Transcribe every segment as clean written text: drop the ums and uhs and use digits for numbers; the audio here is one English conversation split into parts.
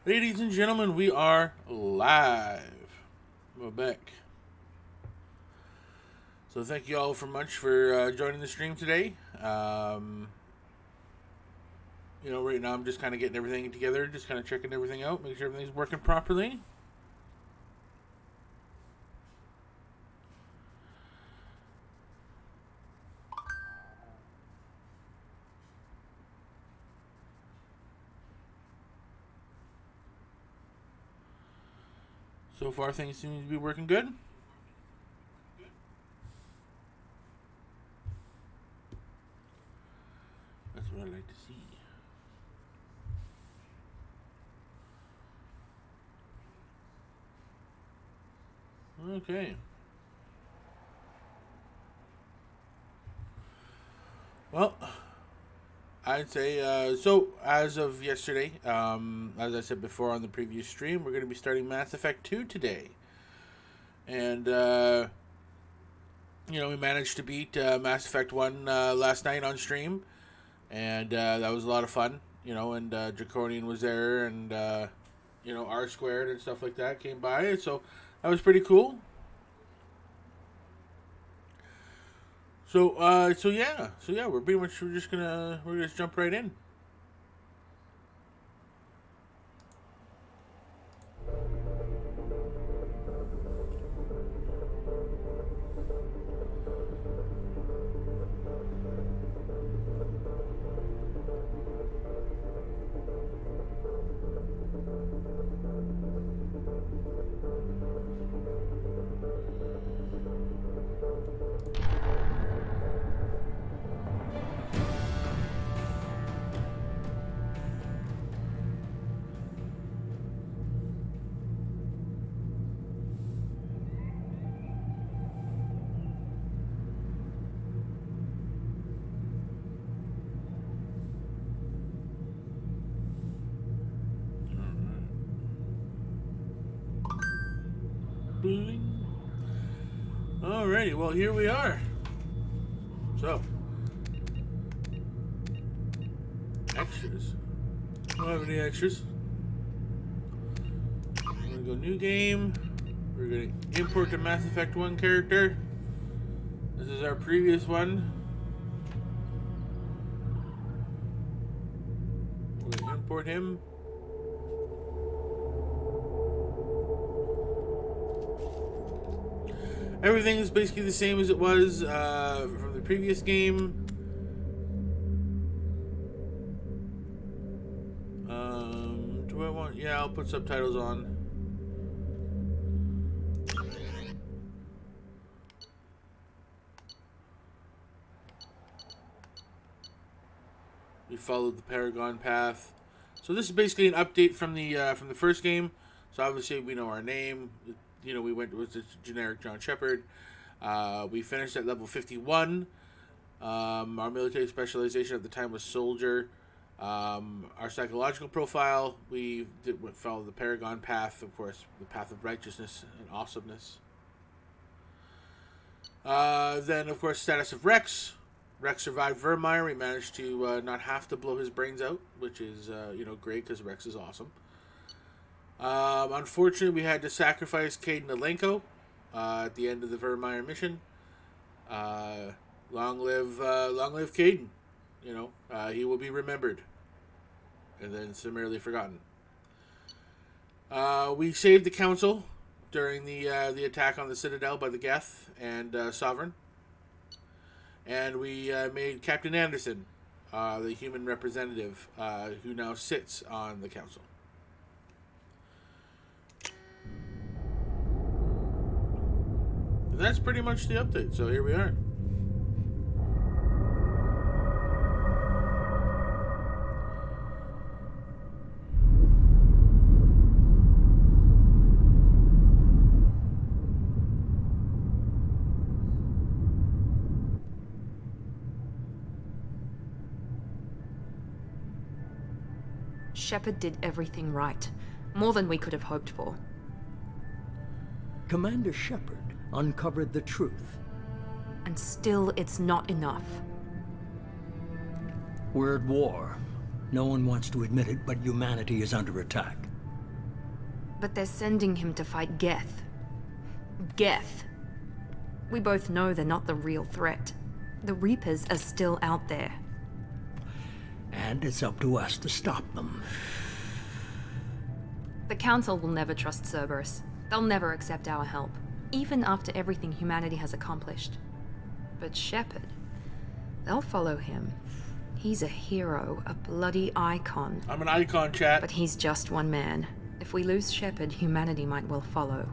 Ladies and gentlemen, we are live. We're back. So thank you all for much for joining the stream today. Right now I'm just kind of getting everything together, just kind of checking everything out, make sure everything's working properly. So far, things seem to be working good. That's what I like to see. Okay. Well, I'd say so. As of yesterday, as I said before on the previous stream, we're going to be starting Mass Effect 2 today, and we managed to beat Mass Effect 1 last night on stream, and that was a lot of fun. And Draconian was there, and R Squared and stuff like that came by, so that was pretty cool. So yeah, we're just jump right in. Bling. Alrighty, well here we are. So, extras. I don't have any extras. I'm gonna go new game. We're gonna import the Mass Effect 1 character. This is our previous one. We're gonna import him. Everything is basically the same as it was from the previous game. Do I want... Yeah, I'll put subtitles on. We followed the Paragon path. So this is basically an update from the first game. So obviously we know our name. We went with the generic John Shepard. We finished at level 51. Our military specialization at the time was soldier. Our psychological profile, we followed the Paragon path, of course, the path of righteousness and awesomeness. Then, of course, status of Rex. Rex survived Vermeer. We managed to not have to blow his brains out, which is, great because Rex is awesome. Unfortunately, we had to sacrifice Cade and Alenko at the end of the Vermeer mission. Long live Caden. He will be remembered and then summarily forgotten. We saved the council during the attack on the Citadel by the Geth and Sovereign. And we made Captain Anderson the human representative who now sits on the council. And that's pretty much the update, so here we are. Shepard did everything right. More than we could have hoped for. Commander Shepard uncovered the truth. And still, it's not enough. We're at war. No one wants to admit it, but humanity is under attack. But they're sending him to fight Geth. Geth. We both know they're not the real threat. The Reapers are still out there. And it's up to us to stop them. The Council will never trust Cerberus. They'll never accept our help, even after everything humanity has accomplished. But Shepard, they'll follow him. He's a hero, a bloody icon. I'm an icon, chat. But he's just one man. If we lose Shepard, humanity might well follow.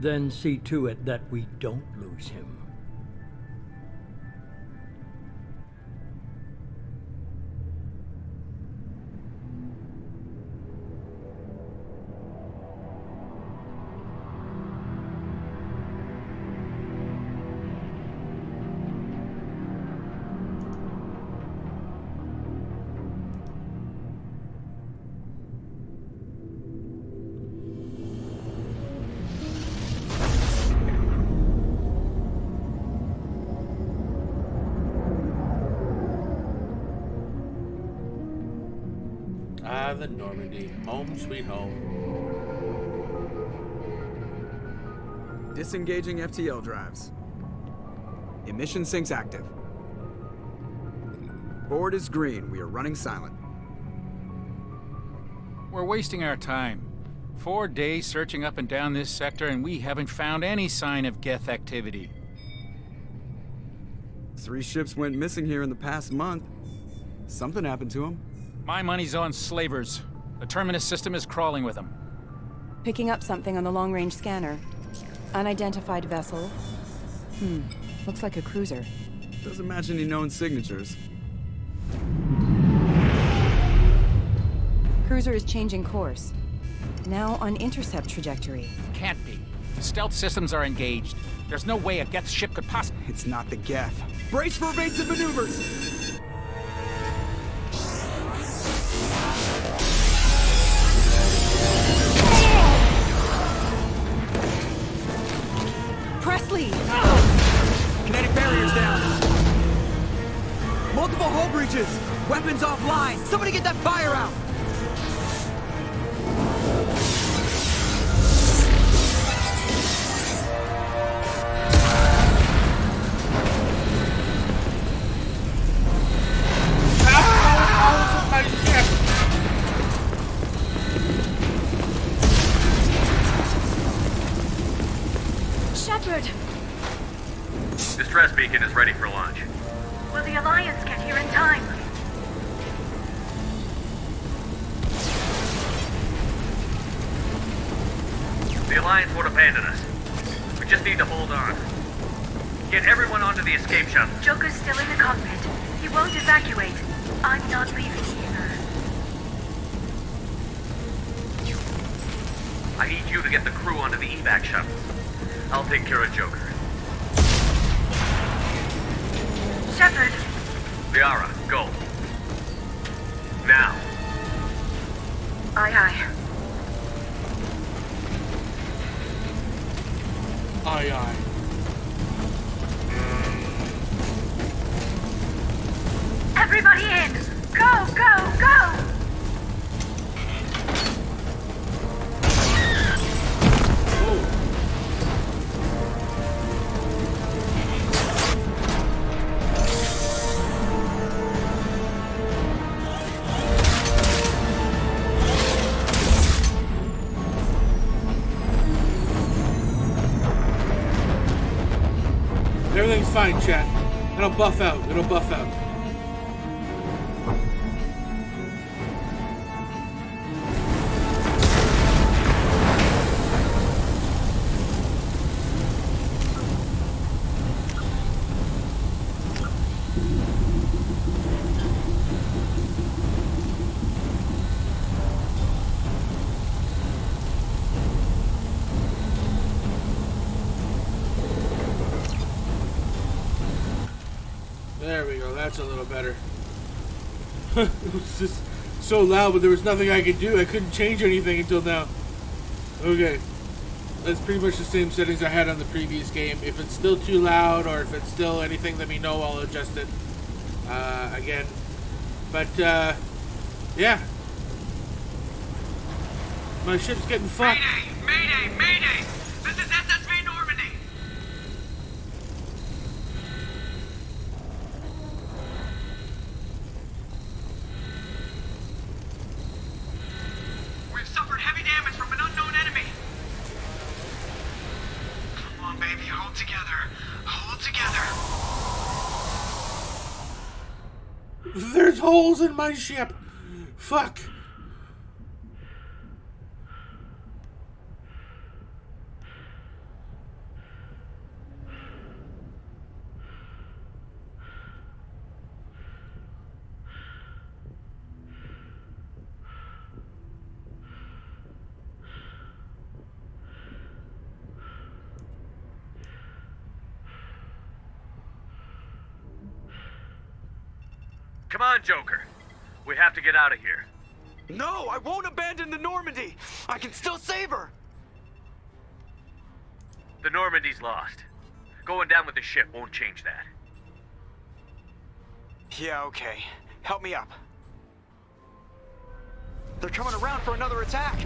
Then see to it that we don't lose him. The Normandy. Home sweet home. Disengaging FTL drives. Emission sinks active. Board is green. We are running silent. We're wasting our time. 4 days searching up and down this sector, and we haven't found any sign of Geth activity. 3 ships went missing here in the past month. Something happened to them. My money's on slavers. The Terminus system is crawling with them. Picking up something on the long-range scanner. Unidentified vessel. Looks like a cruiser. Doesn't match any known signatures. Cruiser is changing course. Now on intercept trajectory. Can't be. The stealth systems are engaged. There's no way a Geth ship could possibly... It's not the Geth. Brace for evasive maneuvers! Presley! Kinetic barriers down! Multiple hull breaches! Weapons offline! Somebody get that fire out! Shepard! Distress beacon is ready for launch. Will the Alliance get here in time? The Alliance won't abandon us. We just need to hold on. Get everyone onto the escape shuttle. Joker's still in the cockpit. He won't evacuate. I'm not leaving either. I need you to get the crew onto the evac shuttle. I'll take care of Joker. Shepard! Liara, go. Now. Aye, aye. Aye, aye. Everybody in! Go, go, go! Everything's fine, chat. It'll buff out. It'll buff out. There we go, that's a little better. It was just so loud, but there was nothing I could do. I couldn't change anything until now. Okay. That's pretty much the same settings I had on the previous game. If it's still too loud, or if it's still anything, let me know. I'll adjust it again. But, yeah. My ship's getting fucked. Mayday! Mayday! Mayday! This is SSV Normandy! We've suffered heavy damage from an unknown enemy. Come on, baby, hold together. Hold together. There's holes in my ship. Fuck. Come on, Joker. We have to get out of here. No, I won't abandon the Normandy. I can still save her. The Normandy's lost. Going down with the ship won't change that. Yeah, okay. Help me up. They're coming around for another attack.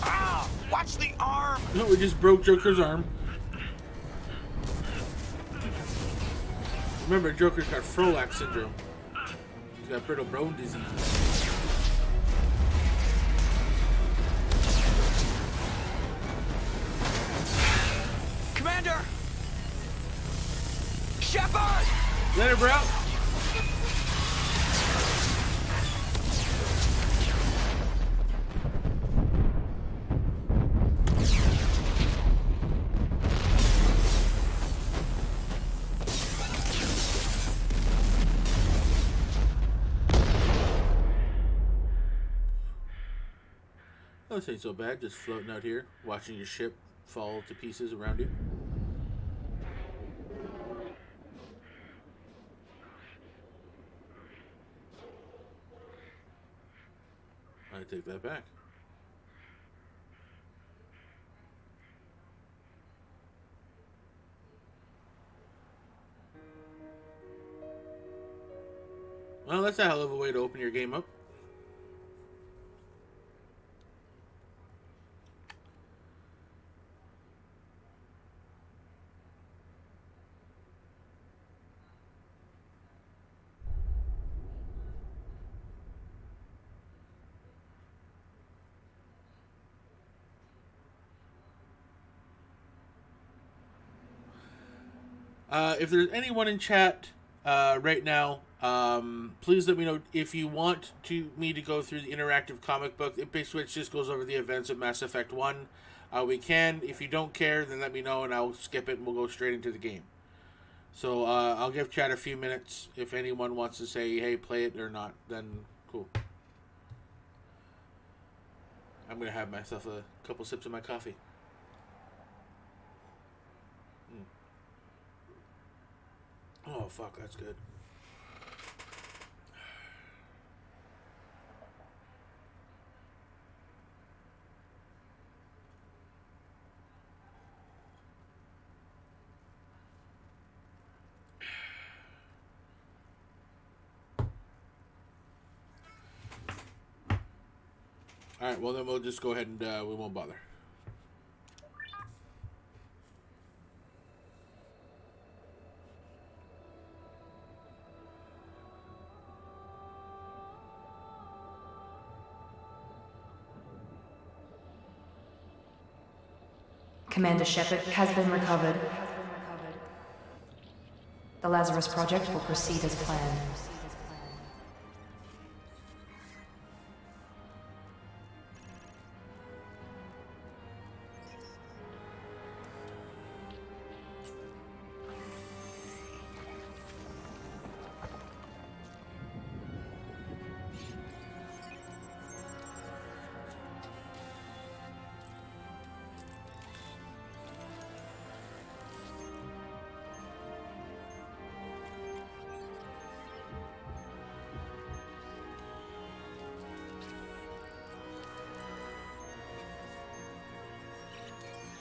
Ah! Watch the arm! No, we just broke Joker's arm. Remember, Joker's got Frolac syndrome. He's got brittle bone disease. Commander! Shepard! Later, bro. Oh, this ain't so bad. Just floating out here, watching your ship fall to pieces around you. I take that back. Well, that's a hell of a way to open your game up. If there's anyone in chat right now, please let me know if you want me to go through the interactive comic book. It basically just goes over the events of Mass Effect 1. We can. If you don't care, then let me know and I'll skip it and we'll go straight into the game. So I'll give chat a few minutes. If anyone wants to say, hey, play it or not, then cool. I'm going to have myself a couple sips of my coffee. Oh, fuck, that's good. Alright, well then we'll just go ahead and we won't bother. Commander Shepard has been recovered. The Lazarus Project will proceed as planned.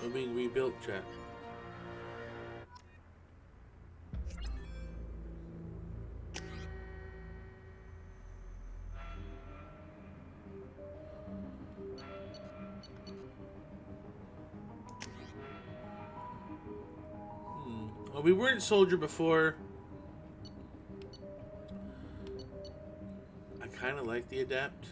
We're being rebuilt, chat. Well, we weren't soldier before. I kind of like the adapt.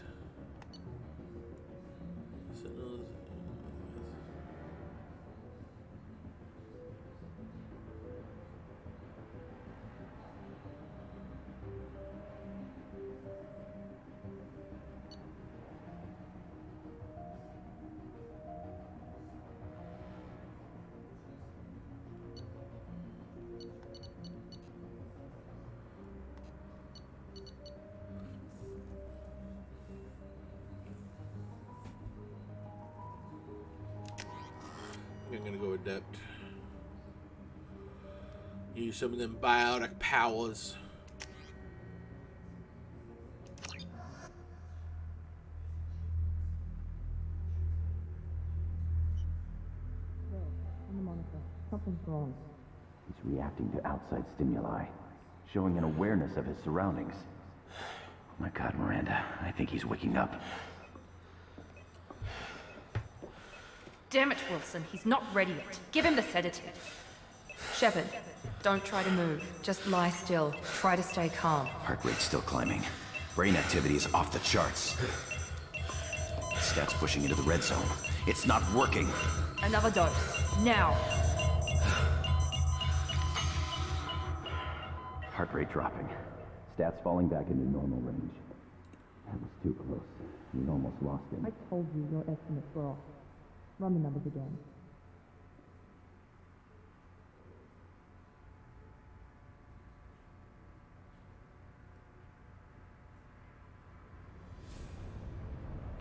I'm gonna go adept. Use some of them biotic powers. Something's wrong. He's reacting to outside stimuli, showing an awareness of his surroundings. Oh my God, Miranda, I think he's waking up. Damn it, Wilson. He's not ready yet. Give him the sedative. Shepard, don't try to move. Just lie still. Try to stay calm. Heart rate's still climbing. Brain activity is off the charts. Stats pushing into the red zone. It's not working. Another dose. Now. Heart rate dropping. Stats falling back into normal range. That was too close. We almost lost him. I told you your estimates were off. Run the numbers again.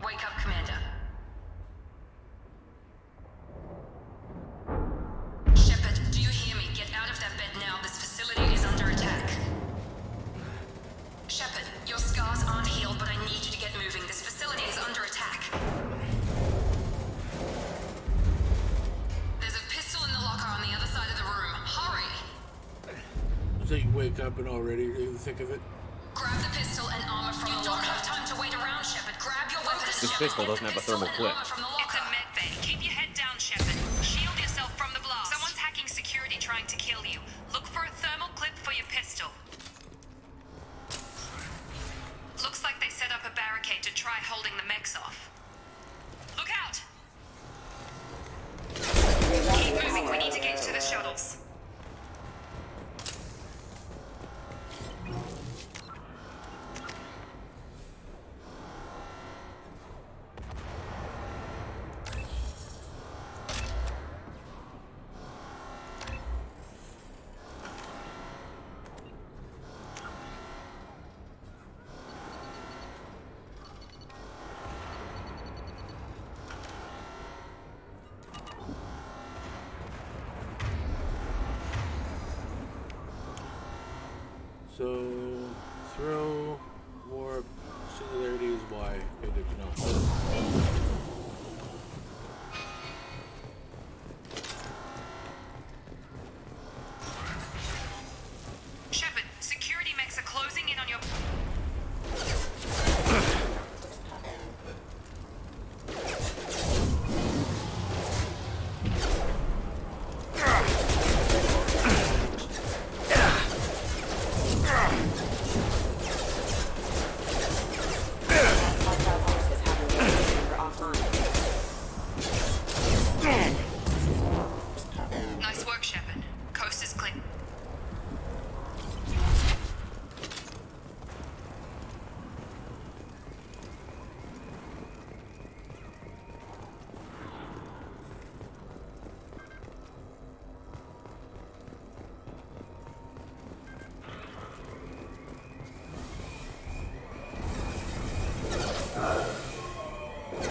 Wake up, Commander. Shepard, do you hear me? Get out of that bed now. This facility is under attack. Shepard, your scars aren't healed, but I need you to get moving. This facility is under attack. There's a pistol in the locker on the other side of the room. Hurry! So you wake up and already you're in the thick of it. Grab the pistol and armor from the locker. You don't have time to wait around, Shepard. Grab your weapons. This pistol doesn't have a thermal clip. It's a med bay. Keep your head down, Shepard. Shield yourself from the blast. Someone's hacking security trying to kill you. Look for a thermal clip for your pistol. Looks like they set up a barricade to try holding the mechs off. Look out! Keep moving. We need to get to the shuttles. So, throw, warp, singularity is Y. Okay, good to know. Shepard, security mechs are closing in on your... Nice work, Shepard. Coast is clear.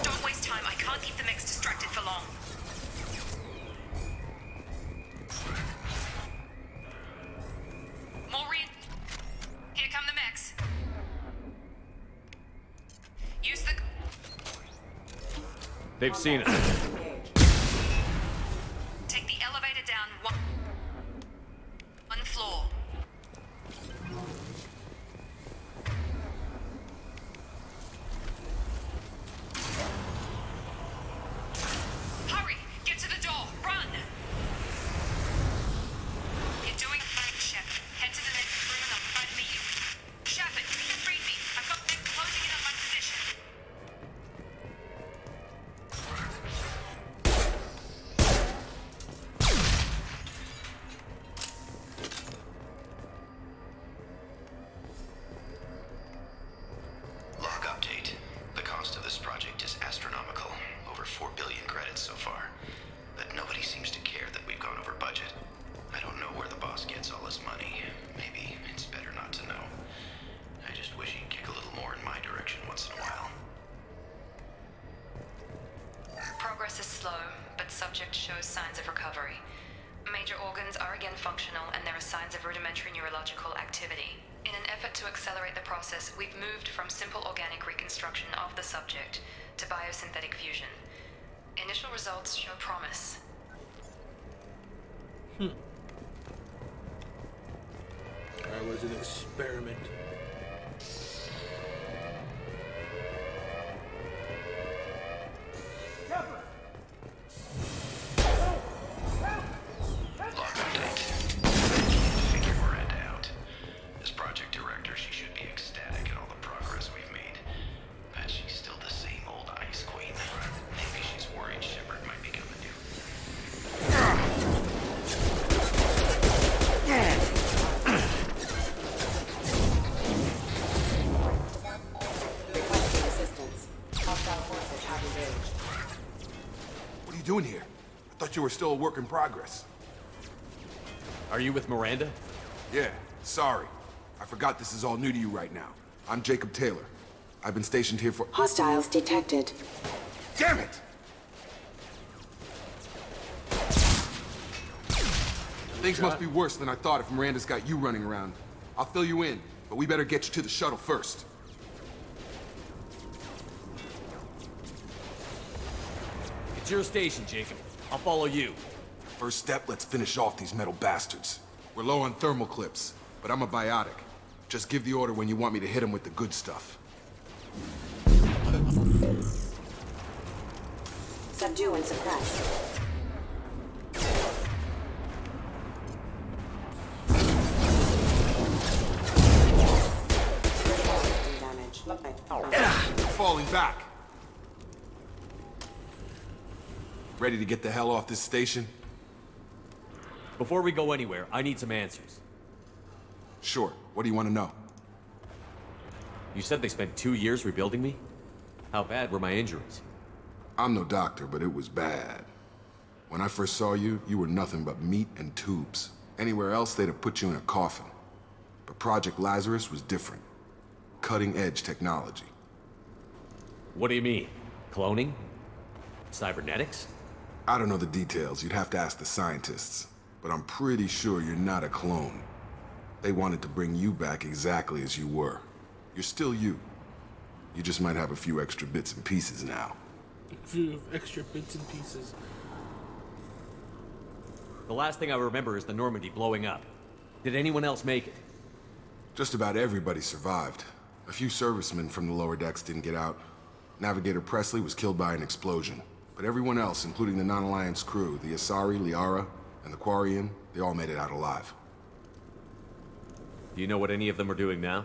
Don't waste time. I can't keep the mechs distracted for long. Here come the mechs. Use the... They've seen us. slow, but subject shows signs of recovery. Major organs are again functional, and there are signs of rudimentary neurological activity. In an effort to accelerate the process, we've moved from simple organic reconstruction of the subject to biosynthetic fusion. Initial results show promise. That was an experiment. Log update. Figure Miranda out. As project director, she should be ecstatic at all the progress we've made. But she's still the same old ice queen. Maybe she's worried Shepard might become a new... Requesting assistance. Hostile forces have engaged. What are you doing here? I thought you were still a work in progress. Are you with Miranda? Yeah, sorry. I forgot this is all new to you right now. I'm Jacob Taylor. I've been stationed here for... Hostiles detected. Damn it! Things must be worse than I thought if Miranda's got you running around. I'll fill you in, but we better get you to the shuttle first. It's your station, Jacob. I'll follow you. First step, let's finish off these metal bastards. We're low on thermal clips, but I'm a biotic. Just give the order when you want me to hit them with the good stuff. Subdue and suppress. Falling back. Ready to get the hell off this station? Before we go anywhere, I need some answers. Sure. What do you want to know? You said they spent 2 years rebuilding me? How bad were my injuries? I'm no doctor, but it was bad. When I first saw you, you were nothing but meat and tubes. Anywhere else, they'd have put you in a coffin. But Project Lazarus was different. Cutting-edge technology. What do you mean? Cloning? Cybernetics? I don't know the details. You'd have to ask the scientists. But I'm pretty sure you're not a clone. They wanted to bring you back exactly as you were. You're still you. You just might have a few extra bits and pieces now. A few extra bits and pieces. The last thing I remember is the Normandy blowing up. Did anyone else make it? Just about everybody survived. A few servicemen from the lower decks didn't get out. Navigator Presley was killed by an explosion. But everyone else, including the non-Alliance crew, the Asari, Liara, and the Quarian, they all made it out alive. Do you know what any of them are doing now?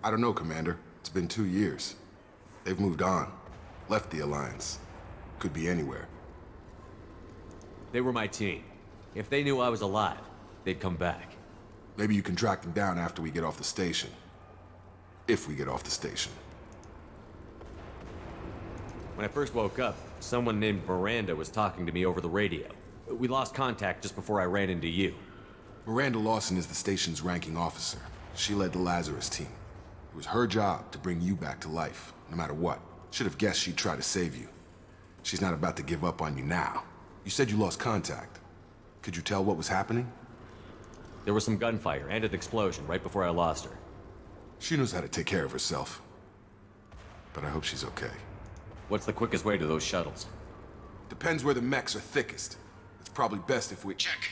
I don't know, Commander. It's been 2 years. They've moved on. Left the Alliance. Could be anywhere. They were my team. If they knew I was alive, they'd come back. Maybe you can track them down after we get off the station. If we get off the station. When I first woke up, someone named Miranda was talking to me over the radio. We lost contact just before I ran into you. Miranda Lawson is the station's ranking officer. She led the Lazarus team. It was her job to bring you back to life, no matter what. Should have guessed she'd try to save you. She's not about to give up on you now. You said you lost contact. Could you tell what was happening? There was some gunfire and an explosion right before I lost her. She knows how to take care of herself. But I hope she's okay. What's the quickest way to those shuttles? Depends where the mechs are thickest. It's probably best if we... Check.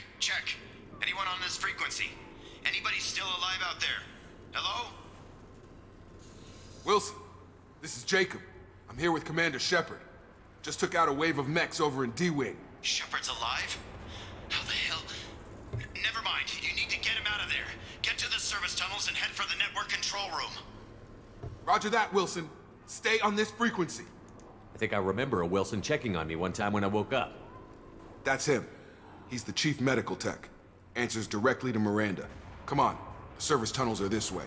Anyone on this frequency? Anybody still alive out there? Hello? Wilson, this is Jacob. I'm here with Commander Shepard. Just took out a wave of mechs over in D-Wing. Shepard's alive? How the hell? Never mind. You need to get him out of there. Get to the service tunnels and head for the network control room. Roger that, Wilson. Stay on this frequency. I think I remember a Wilson checking on me one time when I woke up. That's him. He's the chief medical tech. Answers directly to Miranda. Come on. The service tunnels are this way.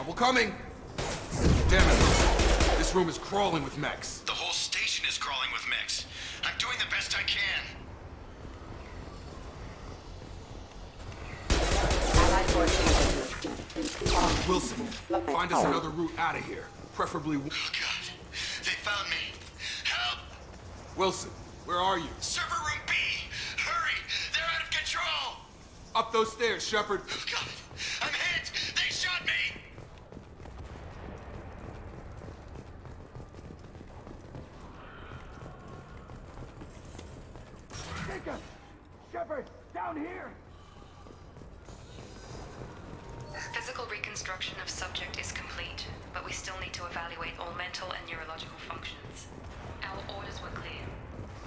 Trouble coming! Damn it! This room is crawling with mechs. The whole station is crawling with mechs. I'm doing the best I can. Allied force. Wilson, find us another route out of here. Preferably... Oh, God. They found me. Help! Wilson, where are you? Server room B! Hurry! They're out of control! Up those stairs, Shepard. Oh, God! I'm hit! They shot me! Jacob! Shepard! Down here! Physical reconstruction of subject is complete, but we still need to evaluate all mental and neurological functions. Our orders were clear.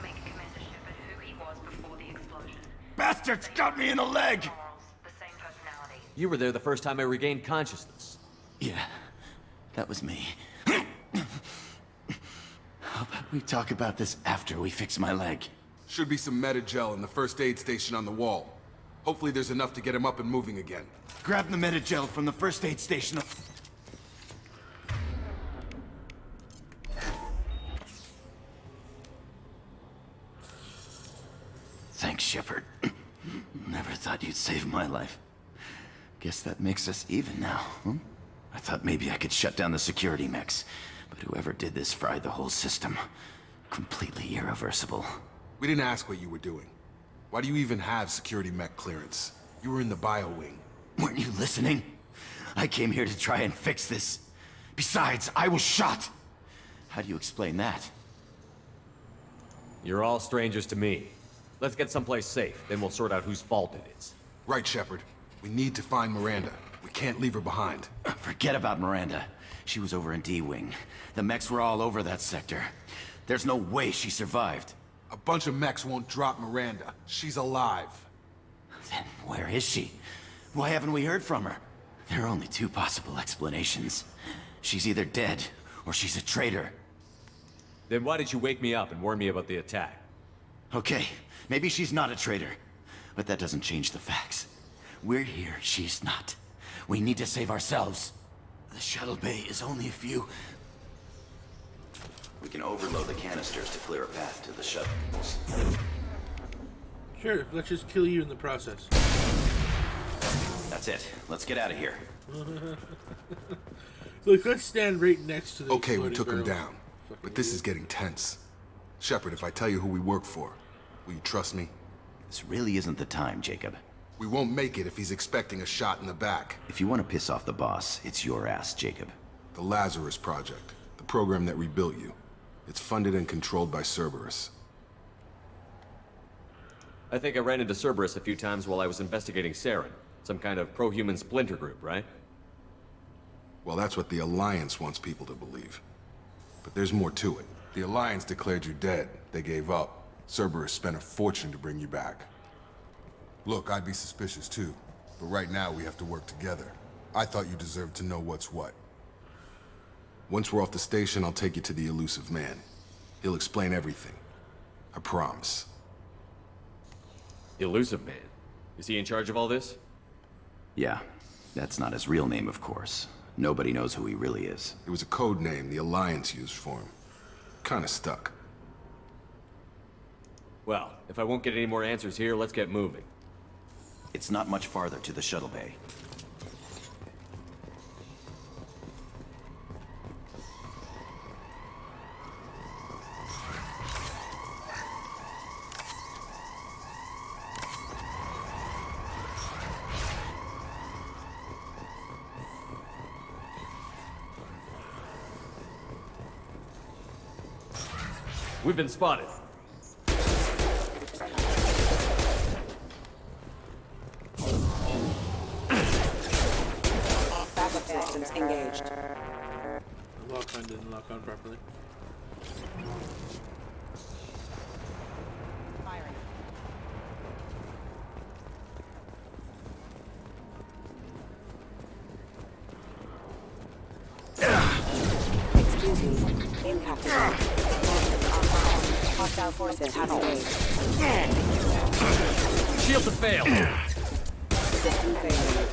Make Commander Shepard who he was before the explosion. Bastards got me in the leg! The same personality. You were there the first time I regained consciousness. Yeah, that was me. How about we talk about this after we fix my leg? Should be some Metagel in the first aid station on the wall. Hopefully there's enough to get him up and moving again. Grab the Metagel from the first aid station. Thanks, Shepard. Never thought you'd save my life. Guess that makes us even now, huh? I thought maybe I could shut down the security mechs, but whoever did this fried the whole system. Completely irreversible. We didn't ask what you were doing. Why do you even have security mech clearance? You were in the bio wing. Weren't you listening? I came here to try and fix this. Besides, I was shot. How do you explain that? You're all strangers to me. Let's get someplace safe, then we'll sort out whose fault it is. Right, Shepard. We need to find Miranda. We can't leave her behind. Forget about Miranda. She was over in D-Wing. The mechs were all over that sector. There's no way she survived. A bunch of mechs won't drop Miranda. She's alive. Then where is she? Why haven't we heard from her? There are only two possible explanations. She's either dead, or she's a traitor. Then why did you wake me up and warn me about the attack? Okay, maybe she's not a traitor. But that doesn't change the facts. We're here, she's not. We need to save ourselves. The shuttle bay is only a few... We can overload the canisters to clear a path to the shuttles. Sure, let's just kill you in the process. That's it. Let's get out of here. Look, let's stand right next to the Okay, we took him barrels. down. But this is getting tense. Shepard, if I tell you who we work for, will you trust me? This really isn't the time, Jacob. We won't make it if he's expecting a shot in the back. If you want to piss off the boss, it's your ass, Jacob. The Lazarus Project, the program that rebuilt you. It's funded and controlled by Cerberus. I think I ran into Cerberus a few times while I was investigating Saren. Some kind of pro-human splinter group, right? Well, that's what the Alliance wants people to believe. But there's more to it. The Alliance declared you dead. They gave up. Cerberus spent a fortune to bring you back. Look, I'd be suspicious too. But right now, we have to work together. I thought you deserved to know what's what. Once we're off the station, I'll take you to the elusive man. He'll explain everything. I promise. Elusive Man? Is he in charge of all this? Yeah, that's not his real name, of course. Nobody knows who he really is. It was a code name the Alliance used for him. Kinda stuck. Well, if I won't get any more answers here, let's get moving. It's not much farther to the shuttle bay. We've been spotted. Backup systems engaged. The lock on didn't lock on properly. Excuse me. Impact. Hostile forces have engaged. Shield to fail. System failure.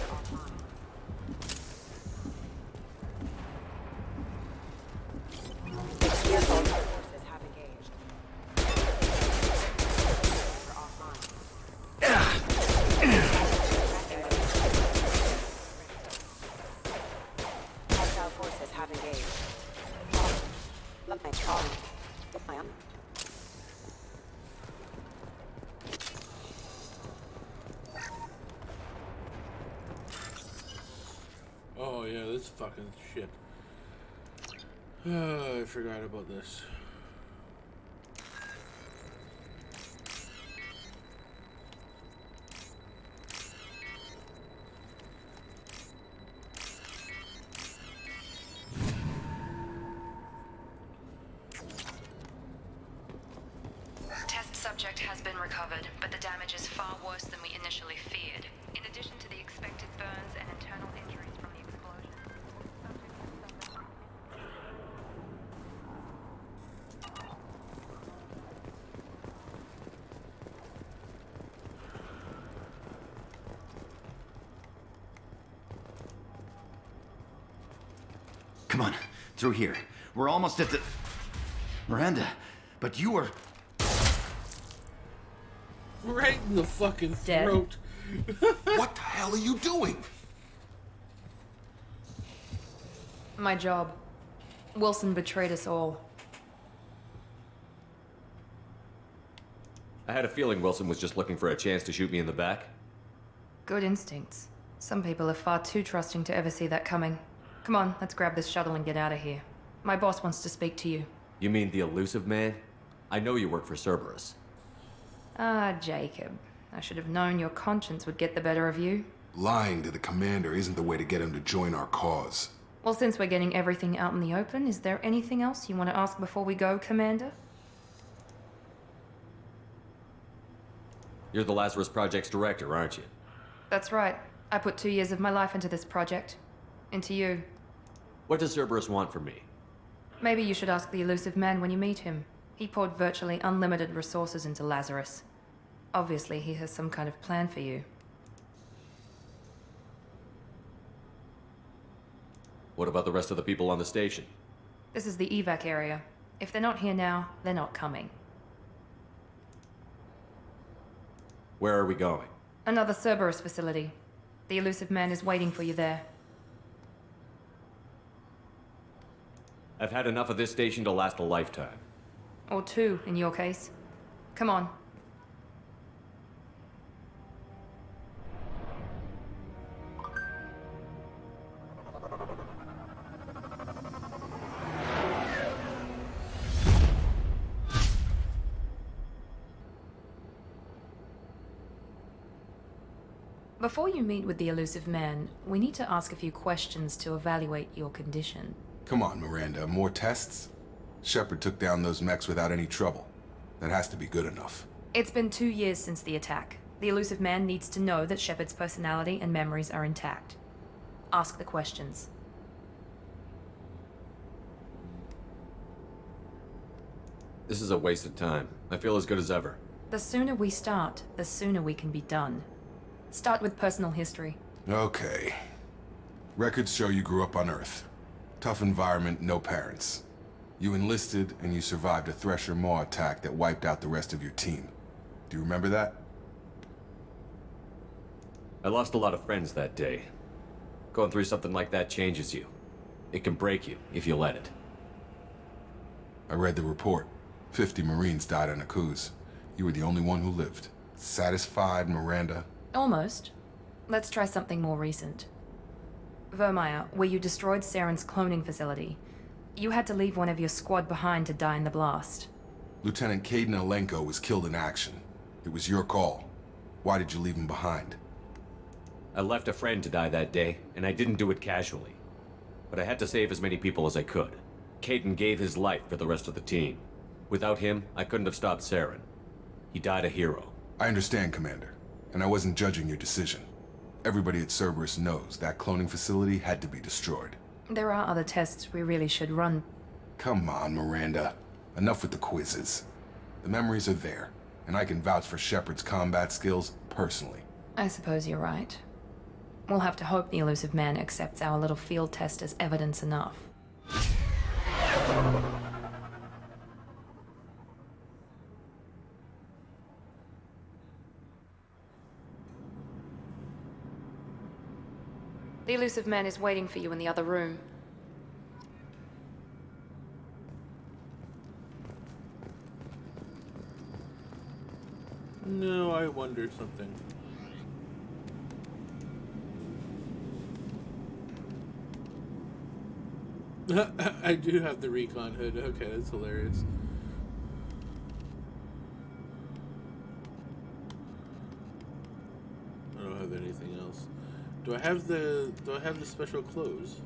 Oh yeah, this fucking shit. I forgot about this. Test subject has been recovered, but the damage is far worse than we initially feared. In addition to the expected burns and internal injuries from the explosion. Come on, through here. We're almost at the... Miranda, but you were... Right in the fucking Dead. throat. What the hell are you doing? My job. Wilson betrayed us all. I had a feeling Wilson was just looking for a chance to shoot me in the back. Good instincts. Some people are far too trusting to ever see that coming. Come on, let's grab this shuttle and get out of here. My boss wants to speak to you. You mean the elusive man? I know you work for Cerberus. Ah, Jacob. I should have known your conscience would get the better of you. Lying to the commander isn't the way to get him to join our cause. Well, since we're getting everything out in the open, is there anything else you want to ask before we go, Commander? You're the Lazarus Project's director, aren't you? That's right. I put 2 years of my life into this project. Into you. What does Cerberus want from me? Maybe you should ask the elusive man when you meet him. He poured virtually unlimited resources into Lazarus. Obviously, he has some kind of plan for you. What about the rest of the people on the station? This is the evac area. If they're not here now, they're not coming. Where are we going? Another Cerberus facility. The elusive man is waiting for you there. I've had enough of this station to last a lifetime. Or 2, in your case. Come on. Before you meet with the elusive man, we need to ask a few questions to evaluate your condition. Come on, Miranda, more tests? Shepard took down those mechs without any trouble. That has to be good enough. It's been 2 years since the attack. The elusive man needs to know that Shepard's personality and memories are intact. Ask the questions. This is a waste of time. I feel as good as ever. The sooner we start, the sooner we can be done. Start with personal history. Okay. Records show you grew up on Earth. Tough environment, no parents. You enlisted and you survived a Thresher Maw attack that wiped out the rest of your team. Do you remember that? I lost a lot of friends that day. Going through something like that changes you. It can break you if you let it. I read the report. 50 Marines died on a cruise. You were the only one who lived. Satisfied, Miranda? Almost. Let's try something more recent. Vermeer, where you destroyed Saren's cloning facility. You had to leave one of your squad behind to die in the blast. Lieutenant Caden Alenko was killed in action. It was your call. Why did you leave him behind? I left a friend to die that day, and I didn't do it casually. But I had to save as many people as I could. Caden gave his life for the rest of the team. Without him, I couldn't have stopped Saren. He died a hero. I understand, Commander. And I wasn't judging your decision. Everybody at Cerberus knows that cloning facility had to be destroyed. There are other tests we really should run. Come on, Miranda. Enough with the quizzes. The memories are there, and I can vouch for Shepard's combat skills personally. I suppose you're right. We'll have to hope the elusive man accepts our little field test as evidence enough. The elusive man is waiting for you in the other room. No, I wonder something. I do have the recon hood. Okay, that's hilarious. I don't have anything else. Do I have the special clothes?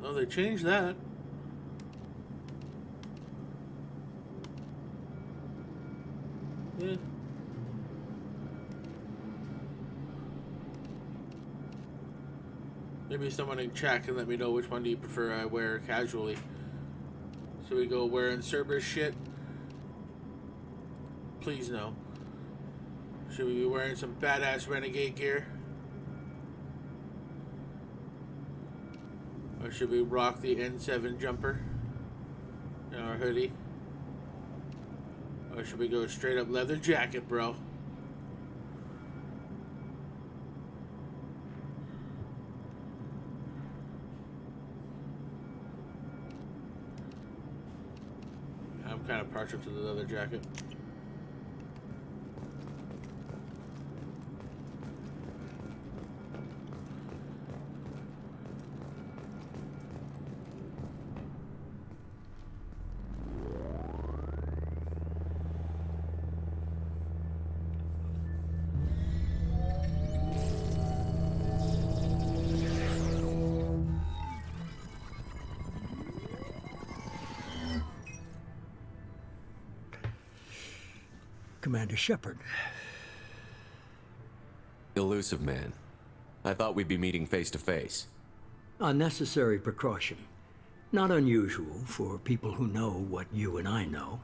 Oh, they changed that. Yeah. Maybe someone in chat can let me know which one do you prefer I wear casually. So we go wearing Cerberus shit? Please no. Should we be wearing some badass renegade gear? Or should we rock the N7 jumper in our hoodie? Or should we go straight up leather jacket, bro? I'm kind of partial to the leather jacket. Commander Shepard. Elusive man. I thought we'd be meeting face to face. A necessary precaution. Not unusual for people who know what you and I know.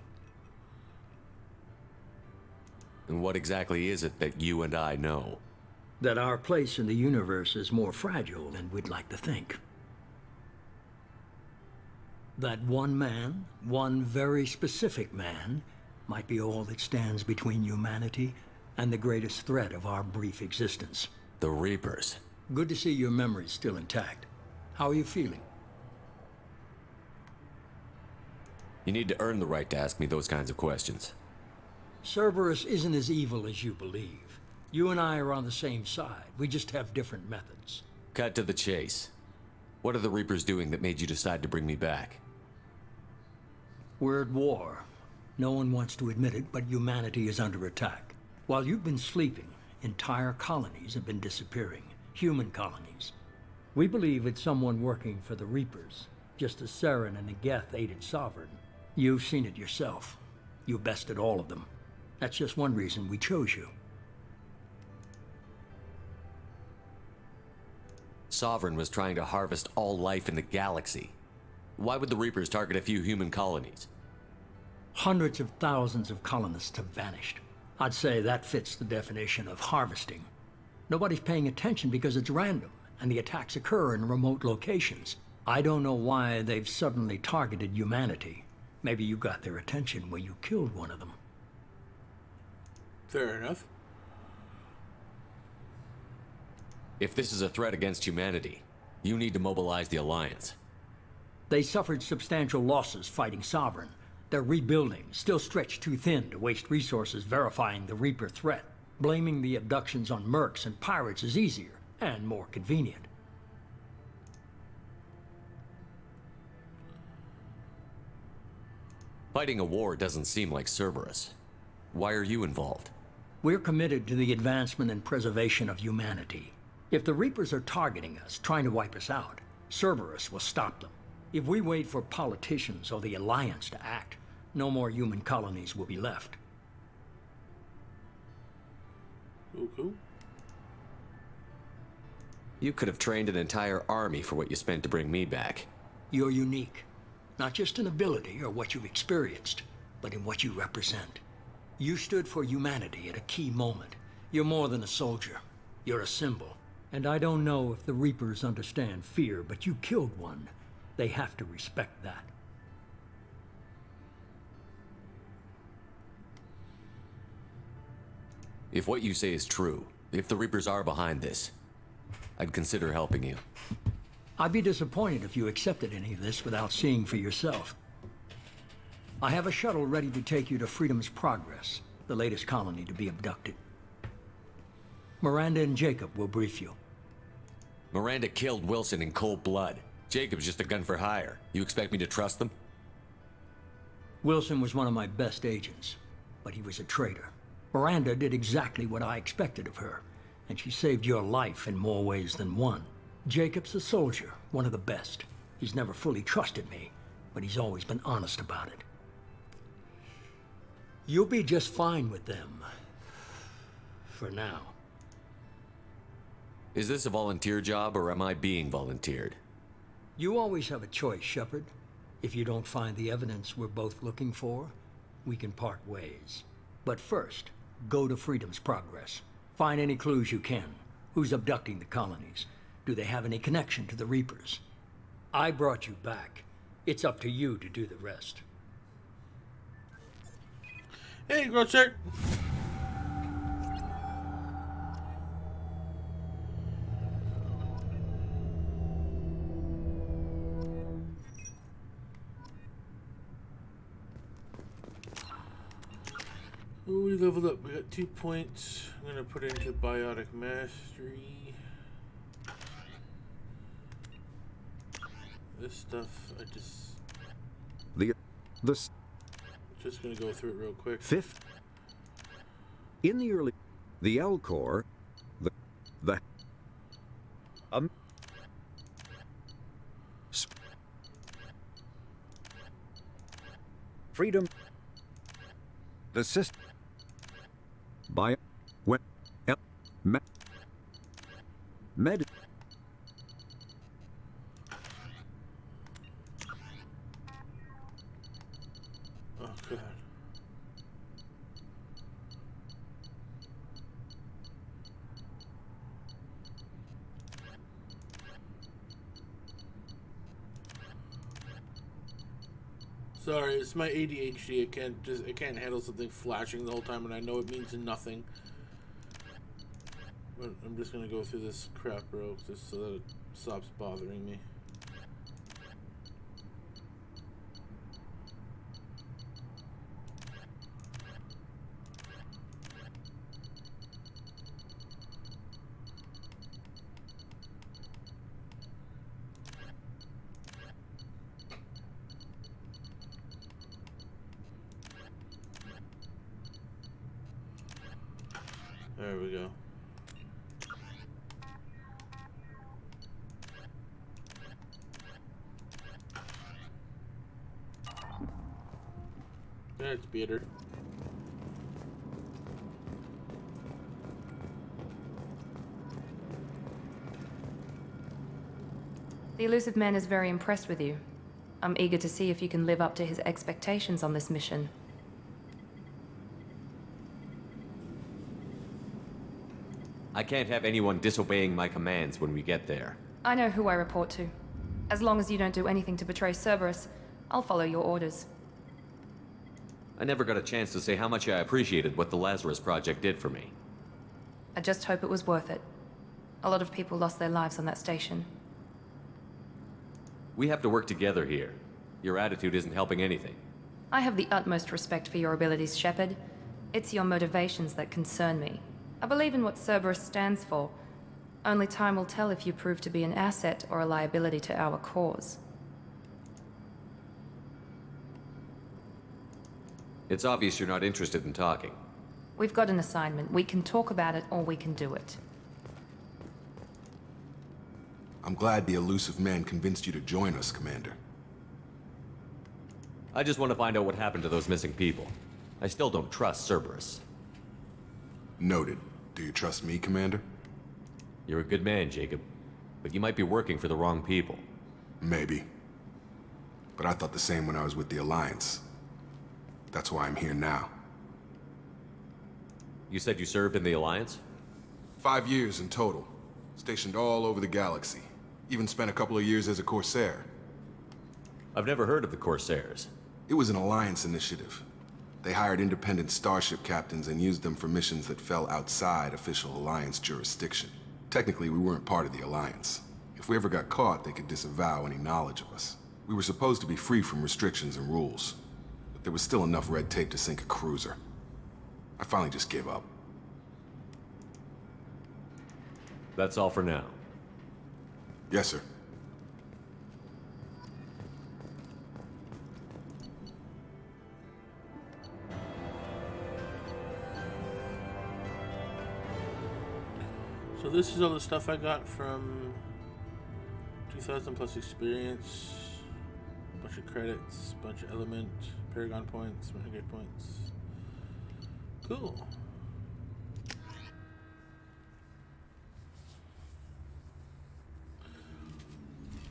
And what exactly is it that you and I know? That our place in the universe is more fragile than we'd like to think. That one man, one very specific man, might be all that stands between humanity and the greatest threat of our brief existence. The Reapers. Good to see your memory's still intact. How are you feeling? You need to earn the right to ask me those kinds of questions. Cerberus isn't as evil as you believe. You and I are on the same side. We just have different methods. Cut to the chase. What are the Reapers doing that made you decide to bring me back? We're at war. No one wants to admit it, but humanity is under attack. While you've been sleeping, entire colonies have been disappearing. Human colonies. We believe it's someone working for the Reapers, just as Saren and the Geth aided Sovereign. You've seen it yourself. You bested all of them. That's just one reason we chose you. Sovereign was trying to harvest all life in the galaxy. Why would the Reapers target a few human colonies? Hundreds of thousands of colonists have vanished. I'd say that fits the definition of harvesting. Nobody's paying attention because it's random, and the attacks occur in remote locations. I don't know why they've suddenly targeted humanity. Maybe you got their attention when you killed one of them. Fair enough. If this is a threat against humanity, you need to mobilize the Alliance. They suffered substantial losses fighting Sovereign. They're rebuilding, still stretched too thin to waste resources verifying the Reaper threat. Blaming the abductions on mercs and pirates is easier and more convenient. Fighting a war doesn't seem like Cerberus. Why are you involved? We're committed to the advancement and preservation of humanity. If the Reapers are targeting us, trying to wipe us out, Cerberus will stop them. If we wait for politicians or the Alliance to act, no more human colonies will be left. Cool. You could have trained an entire army for what you spent to bring me back. You're unique. Not just in ability or what you've experienced, but in what you represent. You stood for humanity at a key moment. You're more than a soldier. You're a symbol. And I don't know if the Reapers understand fear, but you killed one. They have to respect that. If what you say is true, if the Reapers are behind this, I'd consider helping you. I'd be disappointed if you accepted any of this without seeing for yourself. I have a shuttle ready to take you to Freedom's Progress, the latest colony to be abducted. Miranda and Jacob will brief you. Miranda killed Wilson in cold blood. Jacob's just a gun for hire. You expect me to trust them? Wilson was one of my best agents, but he was a traitor. Miranda did exactly what I expected of her, and she saved your life in more ways than one. Jacob's a soldier, one of the best. He's never fully trusted me, but he's always been honest about it. You'll be just fine with them. For now. Is this a volunteer job, or am I being volunteered? You always have a choice, Shepard. If you don't find the evidence we're both looking for, we can part ways. But first, go to Freedom's Progress. Find any clues you can. Who's abducting the colonies? Do they have any connection to the Reapers? I brought you back. It's up to you to do the rest. Hey, Grocer. Ooh, we leveled up. We got 2 points. I'm gonna put it into Biotic Mastery. This stuff, just gonna go through it real quick. In the early, the L Corps, Freedom, the system, by, when, med. Oh, God. Sorry, it's my ADHD. I can't handle something flashing the whole time, and I know it means nothing. But I'm just gonna go through this crap, bro, just so that it stops bothering me. There we go. That's better. The elusive man is very impressed with you. I'm eager to see if you can live up to his expectations on this mission. I can't have anyone disobeying my commands when we get there. I know who I report to. As long as you don't do anything to betray Cerberus, I'll follow your orders. I never got a chance to say how much I appreciated what the Lazarus Project did for me. I just hope it was worth it. A lot of people lost their lives on that station. We have to work together here. Your attitude isn't helping anything. I have the utmost respect for your abilities, Shepard. It's your motivations that concern me. I believe in what Cerberus stands for. Only time will tell if you prove to be an asset or a liability to our cause. It's obvious you're not interested in talking. We've got an assignment. We can talk about it or we can do it. I'm glad the elusive man convinced you to join us, Commander. I just want to find out what happened to those missing people. I still don't trust Cerberus. Noted. Do you trust me, Commander? You're a good man, Jacob. But you might be working for the wrong people. Maybe. But I thought the same when I was with the Alliance. That's why I'm here now. You said you served in the Alliance? 5 years in total. Stationed all over the galaxy. Even spent a couple of years as a Corsair. I've never heard of the Corsairs. It was an Alliance initiative. They hired independent starship captains and used them for missions that fell outside official Alliance jurisdiction. Technically, we weren't part of the Alliance. If we ever got caught, they could disavow any knowledge of us. We were supposed to be free from restrictions and rules. But there was still enough red tape to sink a cruiser. I finally just gave up. That's all for now. Yes, sir. So this is all the stuff I got from 2,000 plus experience, bunch of credits, bunch of element, Paragon points, Renegade points. Cool.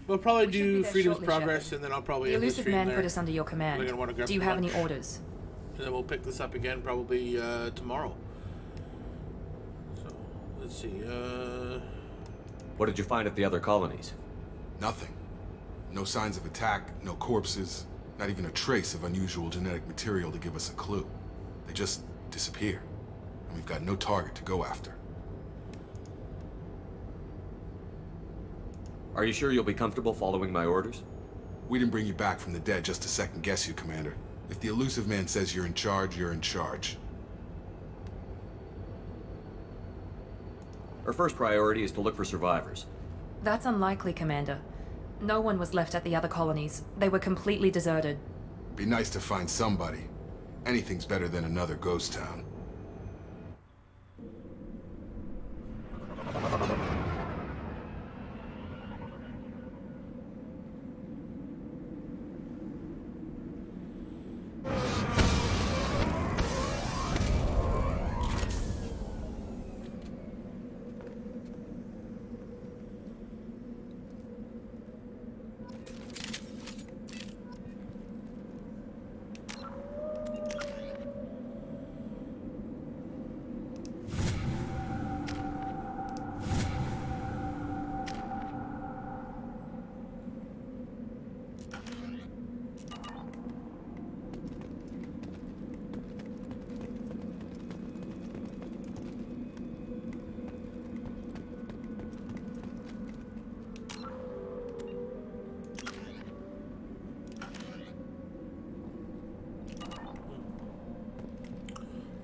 We'll probably We should be do there Freedom's shortly, Progress, Shepard. and then I'll probably The end the elusive stream man there. put us under your command. I'm gonna want to grab Do you some have any lunch. orders? And then we'll pick this up again probably tomorrow. So, let's see. What did you find at the other colonies? Nothing. No signs of attack, no corpses, not even a trace of unusual genetic material to give us a clue. They just disappear, and we've got no target to go after. Are you sure you'll be comfortable following my orders? We didn't bring you back from the dead just to second guess you, Commander. If the elusive man says you're in charge, you're in charge. Our first priority is to look for survivors. That's unlikely, Commander. No one was left at the other colonies. They were completely deserted. Be nice to find somebody. Anything's better than another ghost town.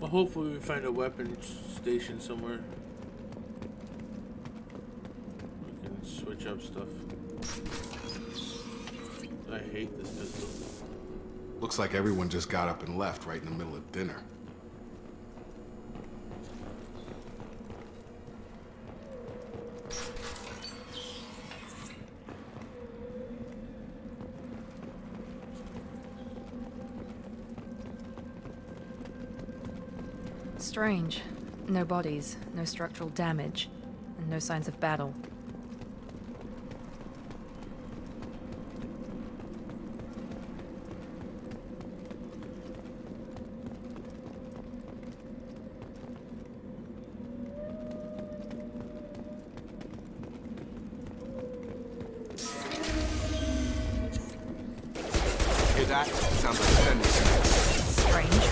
Well, hopefully we find a weapon station somewhere. We can switch up stuff. I hate this pistol. Looks like everyone just got up and left right in the middle of dinner. Strange. No bodies, no structural damage, and no signs of battle. Hear that? Sounds like a vending machine. Strange.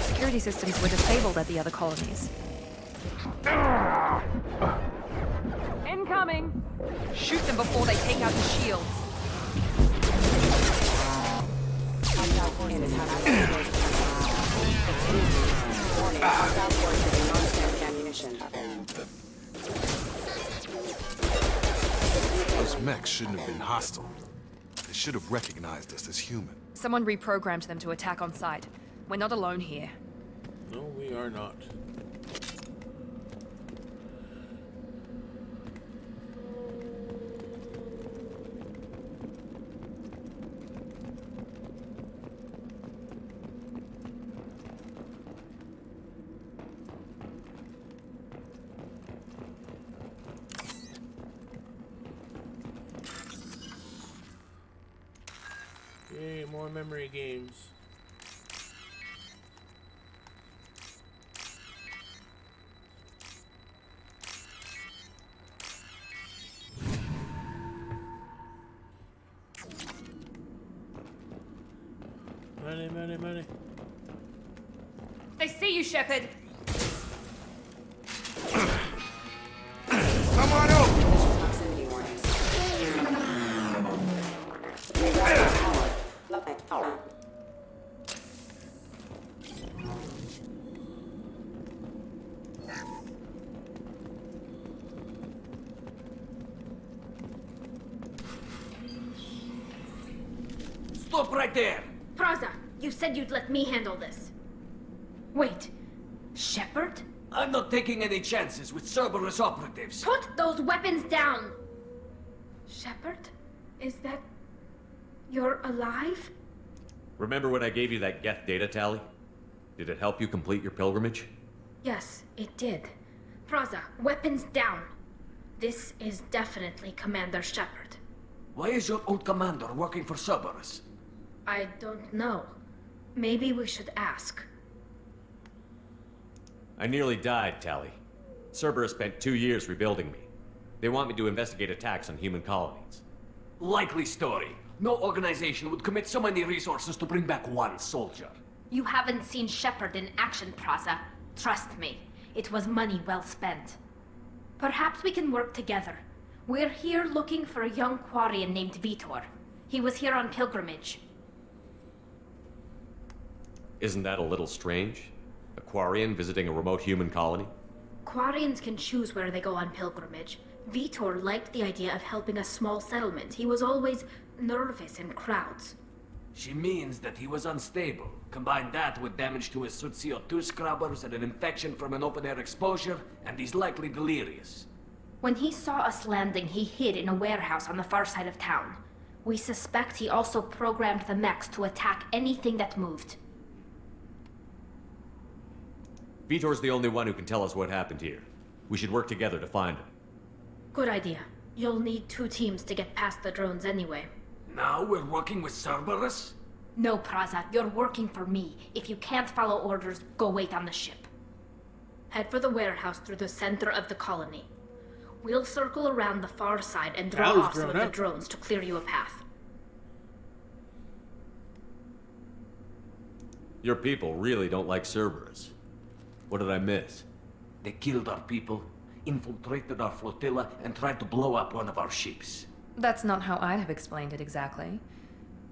Security systems were disabled at the other colonies. Incoming! Shoot them before they take out the shields. Those mechs shouldn't have been hostile. They should have recognized us as human. Someone reprogrammed them to attack on sight. We're not alone here. No, we are not. Yay, more memory games. Money, money, money. They see you, Shepard! Come on over! Proximity warning. Power. Stop right there! Praza, you said you'd let me handle this. Wait, Shepard? I'm not taking any chances with Cerberus operatives. Put those weapons down! Shepard? Is that... You're alive? Remember when I gave you that Geth data tally? Did it help you complete your pilgrimage? Yes, it did. Praza, weapons down. This is definitely Commander Shepard. Why is your old commander working for Cerberus? I don't know. Maybe we should ask. I nearly died, Tally. Cerberus spent 2 years rebuilding me. They want me to investigate attacks on human colonies. Likely story. No organization would commit so many resources to bring back one soldier. You haven't seen Shepard in action, Praza. Trust me, it was money well spent. Perhaps we can work together. We're here looking for a young Quarian named Vitor. He was here on pilgrimage. Isn't that a little strange? A Quarian visiting a remote human colony? Quarians can choose where they go on pilgrimage. Vitor liked the idea of helping a small settlement. He was always nervous in crowds. She means that he was unstable. Combine that with damage to his suit CO2 scrubbers and an infection from an open-air exposure, and he's likely delirious. When he saw us landing, he hid in a warehouse on the far side of town. We suspect he also programmed the mechs to attack anything that moved. Vitor's the only one who can tell us what happened here. We should work together to find him. Good idea. You'll need 2 teams to get past the drones anyway. Now we're working with Cerberus? No, Praza, you're working for me. If you can't follow orders, go wait on the ship. Head for the warehouse through the center of the colony. We'll circle around the far side and draw off some of the drones to clear you a path. Your people really don't like Cerberus. What did I miss? They killed our people, infiltrated our flotilla, and tried to blow up one of our ships. That's not how I'd have explained it exactly.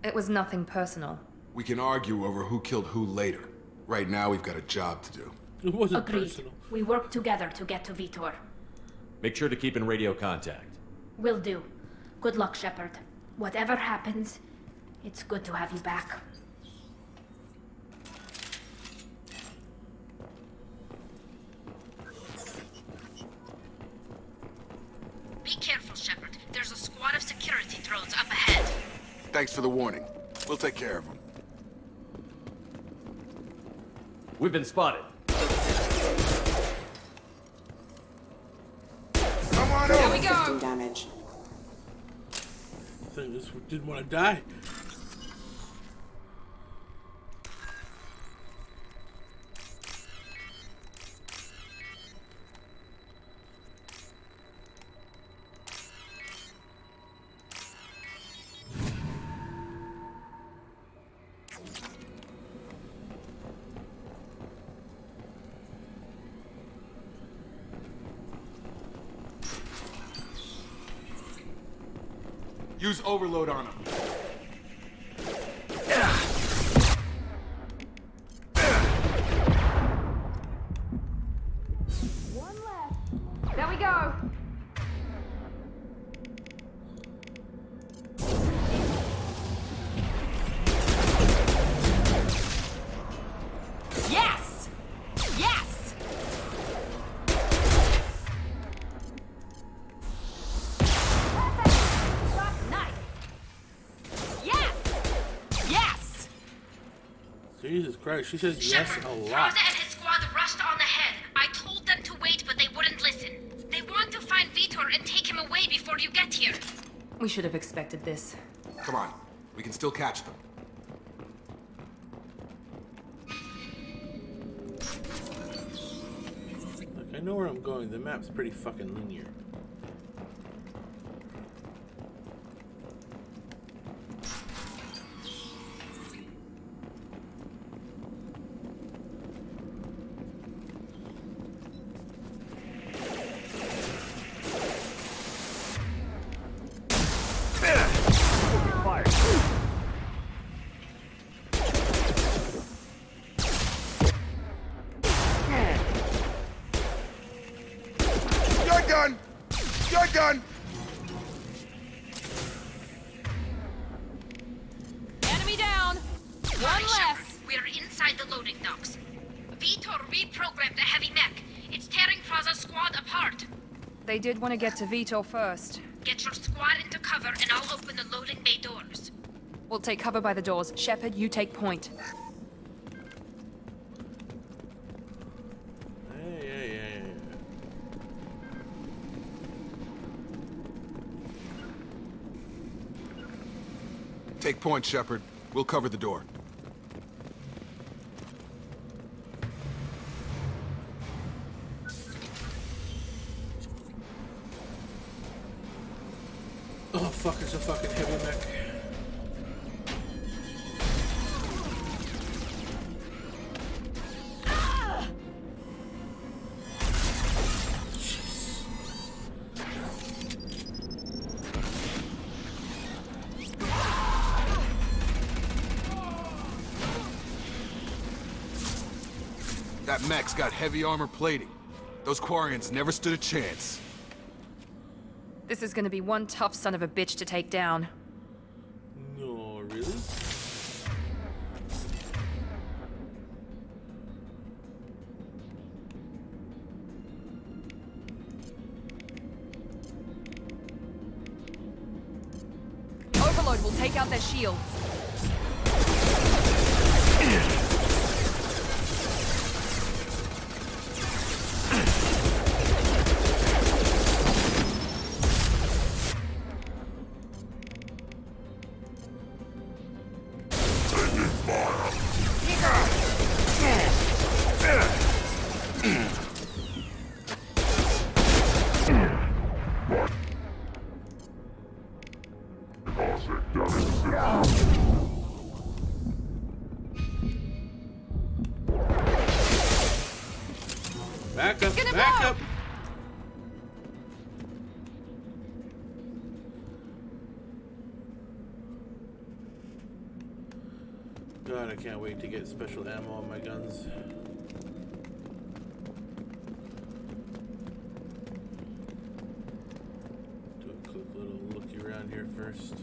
It was nothing personal. We can argue over who killed who later. Right now, we've got a job to do. It wasn't Agreed. personal. We work together to get to Vitor. Make sure to keep in radio contact. Will do. Good luck, Shepard. Whatever happens, it's good to have you back. Be careful, Shepard. There's a squad of security drones up ahead. Thanks for the warning. We'll take care of them. We've been spotted. Come on Here we System go! damage. I think this didn't want to die. Use overload on them. One left. There we go. Yes! Yes! Jesus Christ, she says yes Shepard, a lot. Praza and his squad rushed on ahead. I told them to wait, but they wouldn't listen. They want to find Vitor and take him away before you get here. We should have expected this. Come on. We can still catch them. Look, I know where I'm going. The map's pretty fucking linear. You're done! One less. We're inside the loading docks. Vitor reprogrammed the heavy mech. It's tearing Fraza's squad apart. They did want to get to Vitor first. Get your squad into cover and I'll open the loading bay doors. We'll take cover by the doors. Shepard, you take point. Take point, Shepard. We'll cover the door. Oh fuck, it's a fucking heavy mech. That mech's got heavy armor plating. Those Quarians never stood a chance. This is gonna be one tough son of a bitch to take down. No, really? Overload will take out their shields. Back up, back up! God, I can't wait to get special ammo on my guns. Do a quick little looky around here first.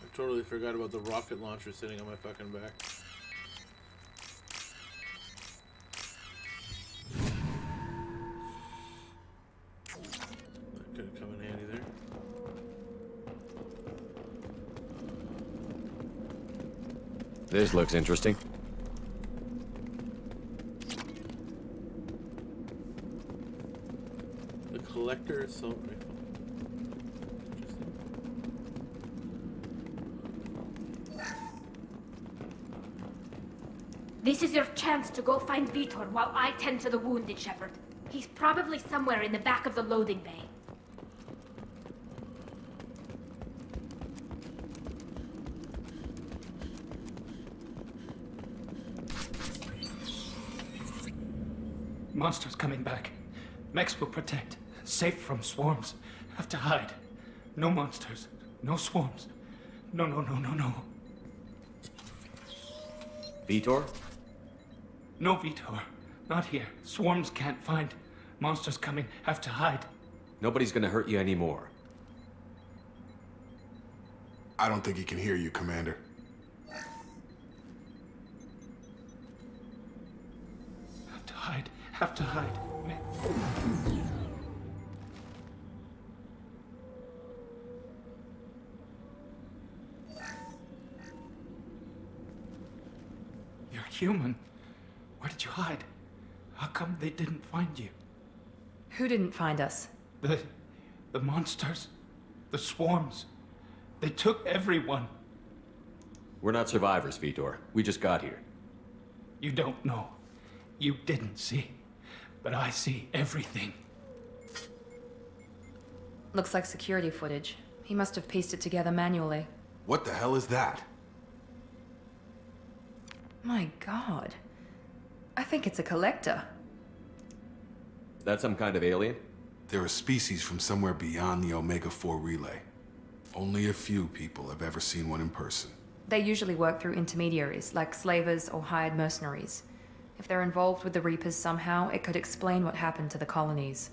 I totally forgot about the rocket launcher sitting on my fucking back. That could have come in handy there. This looks interesting. The collector assault rifle. This is your chance to go find Vitor while I tend to the wounded, Shepard. He's probably somewhere in the back of the loading bay. Monsters coming back. Mechs will protect. Safe from swarms. Have to hide. No monsters. No swarms. No, no, no, no, no. Vitor? No, Vitor. Not here. Swarms can't find. Monsters coming. Have to hide. Nobody's gonna hurt you anymore. I don't think he can hear you, Commander. Have to hide. Have to hide. You're human. Where did you hide? How come they didn't find you? Who didn't find us? The monsters. The swarms. They took everyone. We're not survivors, Vitor. We just got here. You don't know. You didn't see. But I see everything. Looks like security footage. He must have pieced it together manually. What the hell is that? My God. I think it's a collector. Is that some kind of alien? They're a species from somewhere beyond the Omega-4 relay. Only a few people have ever seen one in person. They usually work through intermediaries, like slavers or hired mercenaries. If they're involved with the Reapers somehow, it could explain what happened to the colonies.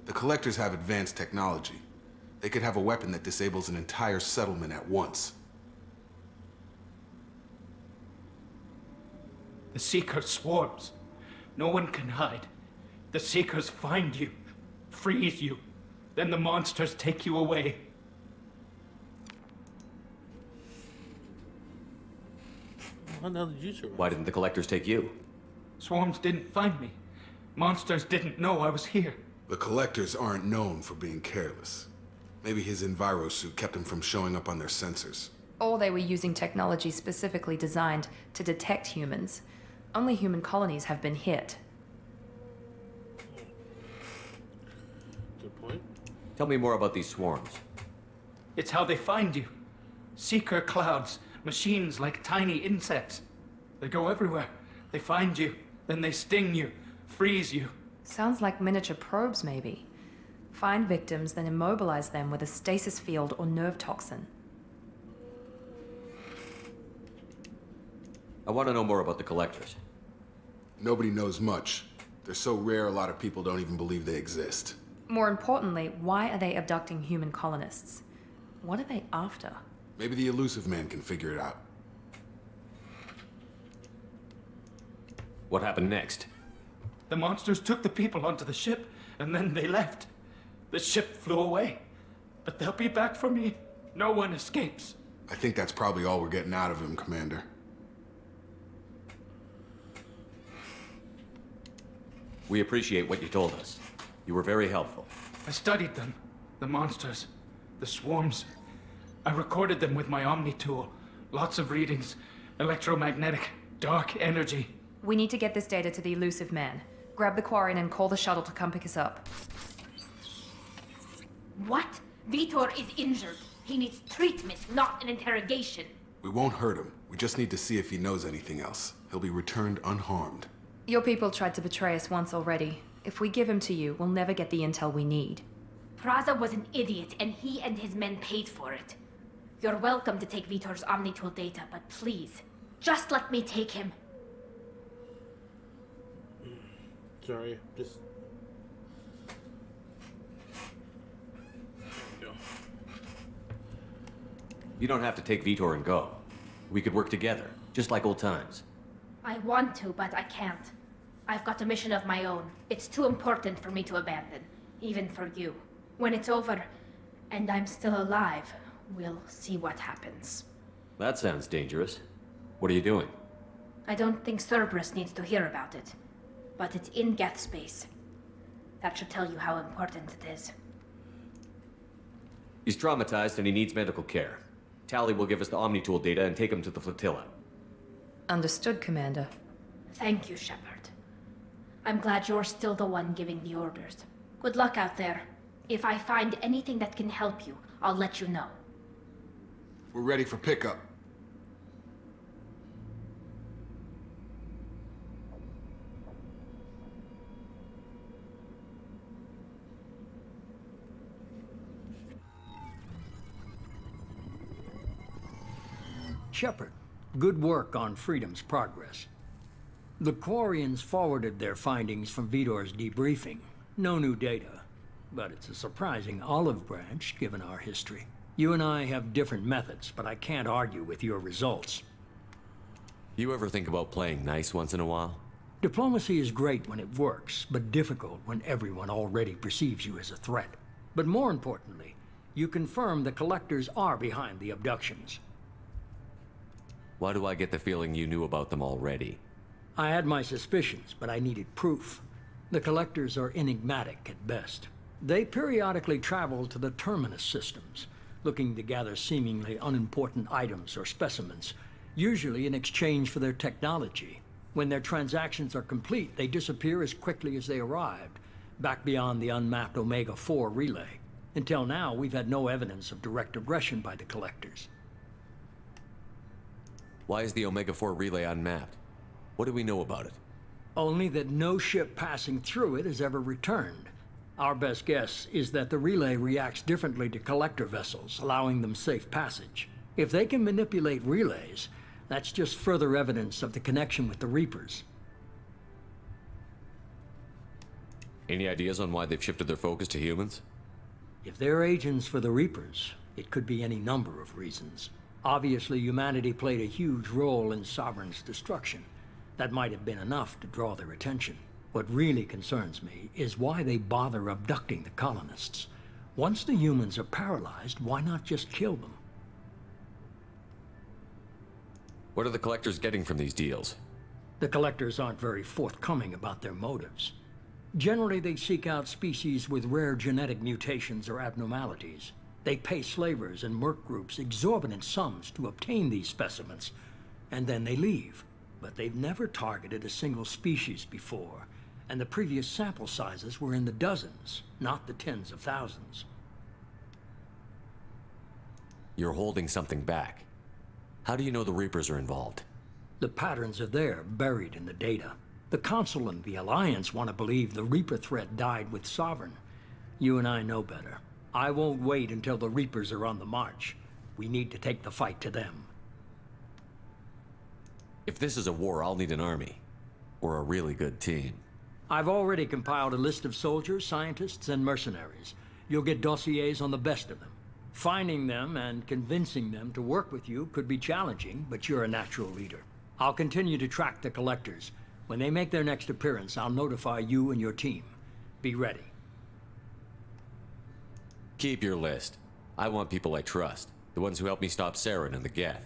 The Collectors have advanced technology. They could have a weapon that disables an entire settlement at once. The Seeker swarms. No one can hide. The Seekers find you, freeze you, then the monsters take you away. How the hell did you survive? Why didn't the Collectors take you? Swarms didn't find me. Monsters didn't know I was here. The Collectors aren't known for being careless. Maybe his envirosuit kept him from showing up on their sensors. Or they were using technology specifically designed to detect humans. Only human colonies have been hit. Good point. Tell me more about these swarms. It's how they find you. Seeker clouds, machines like tiny insects. They go everywhere. They find you, then they sting you, freeze you. Sounds like miniature probes, maybe. Find victims, then immobilize them with a stasis field or nerve toxin. I want to know more about the Collectors. Nobody knows much. They're so rare, a lot of people don't even believe they exist. More importantly, why are they abducting human colonists? What are they after? Maybe the elusive man can figure it out. What happened next? The monsters took the people onto the ship, and then they left. The ship flew away. But they'll be back for me. No one escapes. I think that's probably all we're getting out of him, Commander. We appreciate what you told us. You were very helpful. I studied them. The monsters. The swarms. I recorded them with my Omni tool. Lots of readings. Electromagnetic. Dark energy. We need to get this data to the elusive man. Grab the Quarian and call the shuttle to come pick us up. What? Vitor is injured. He needs treatment, not an interrogation. We won't hurt him. We just need to see if he knows anything else. He'll be returned unharmed. Your people tried to betray us once already. If we give him to you, we'll never get the intel we need. Praza was an idiot, and he and his men paid for it. You're welcome to take Vitor's Omnitool data, but please, just let me take him. Sorry, just... You don't have to take Vitor and go. We could work together, just like old times. I want to, but I can't. I've got a mission of my own. It's too important for me to abandon, even for you. When it's over, and I'm still alive, we'll see what happens. That sounds dangerous. What are you doing? I don't think Cerberus needs to hear about it, but it's in Geth space. That should tell you how important it is. He's traumatized and he needs medical care. Tally will give us the Omnitool data and take him to the flotilla. Understood, Commander. Thank you, Shepard. I'm glad you're still the one giving the orders. Good luck out there. If I find anything that can help you, I'll let you know. We're ready for pickup. Shepard, good work on Freedom's progress. The Quarians forwarded their findings from Vitor's debriefing. No new data, but it's a surprising olive branch given our history. You and I have different methods, but I can't argue with your results. You ever think about playing nice once in a while? Diplomacy is great when it works, but difficult when everyone already perceives you as a threat. But more importantly, you confirm the Collectors are behind the abductions. Why do I get the feeling you knew about them already? I had my suspicions, but I needed proof. The Collectors are enigmatic at best. They periodically travel to the Terminus systems, looking to gather seemingly unimportant items or specimens, usually in exchange for their technology. When their transactions are complete, they disappear as quickly as they arrived, back beyond the unmapped Omega-4 relay. Until now, we've had no evidence of direct aggression by the Collectors. Why is the Omega-4 relay unmapped? What do we know about it? Only that no ship passing through it has ever returned. Our best guess is that the relay reacts differently to Collector vessels, allowing them safe passage. If they can manipulate relays, That's just further evidence of the connection with the Reapers. Any ideas on why they've shifted their focus to humans? If they're agents for the Reapers, it could be any number of reasons. Obviously, humanity played a huge role in Sovereign's destruction. That might have been enough to draw their attention. What really concerns me is why they bother abducting the colonists. Once the humans are paralyzed, why not just kill them? What are the collectors getting from these deals? The collectors aren't very forthcoming about their motives. Generally, they seek out species with rare genetic mutations or abnormalities. They pay slavers and merc groups exorbitant sums to obtain these specimens, and then they leave. But they've never targeted a single species before, and the previous sample sizes were in the dozens, not the tens of thousands. You're holding something back. How do you know the Reapers are involved? The patterns are there, buried in the data. The Council and the Alliance want to believe the Reaper threat died with Sovereign. You and I know better. I won't wait until the Reapers are on the march. We need to take the fight to them. If this is a war, I'll need an army. Or a really good team. I've already compiled a list of soldiers, scientists, and mercenaries. You'll get dossiers on the best of them. Finding them and convincing them to work with you could be challenging, but you're a natural leader. I'll continue to track the collectors. When they make their next appearance, I'll notify you and your team. Be ready. Keep your list. I want people I trust. The ones who helped me stop Saren and the Geth.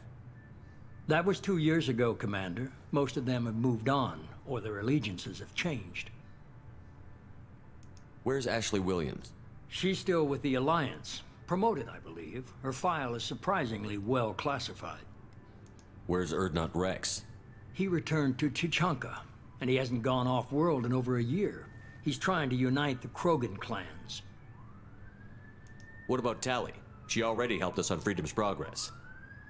That was 2 years ago, Commander. Most of them have moved on, or their allegiances have changed. Where's Ashley Williams? She's still with the Alliance. Promoted, I believe. Her file is surprisingly well classified. Where's Erdnot Rex? He returned to Chichanka, and he hasn't gone off-world in over a year. He's trying to unite the Krogan clans. What about Tally? She already helped us on Freedom's Progress.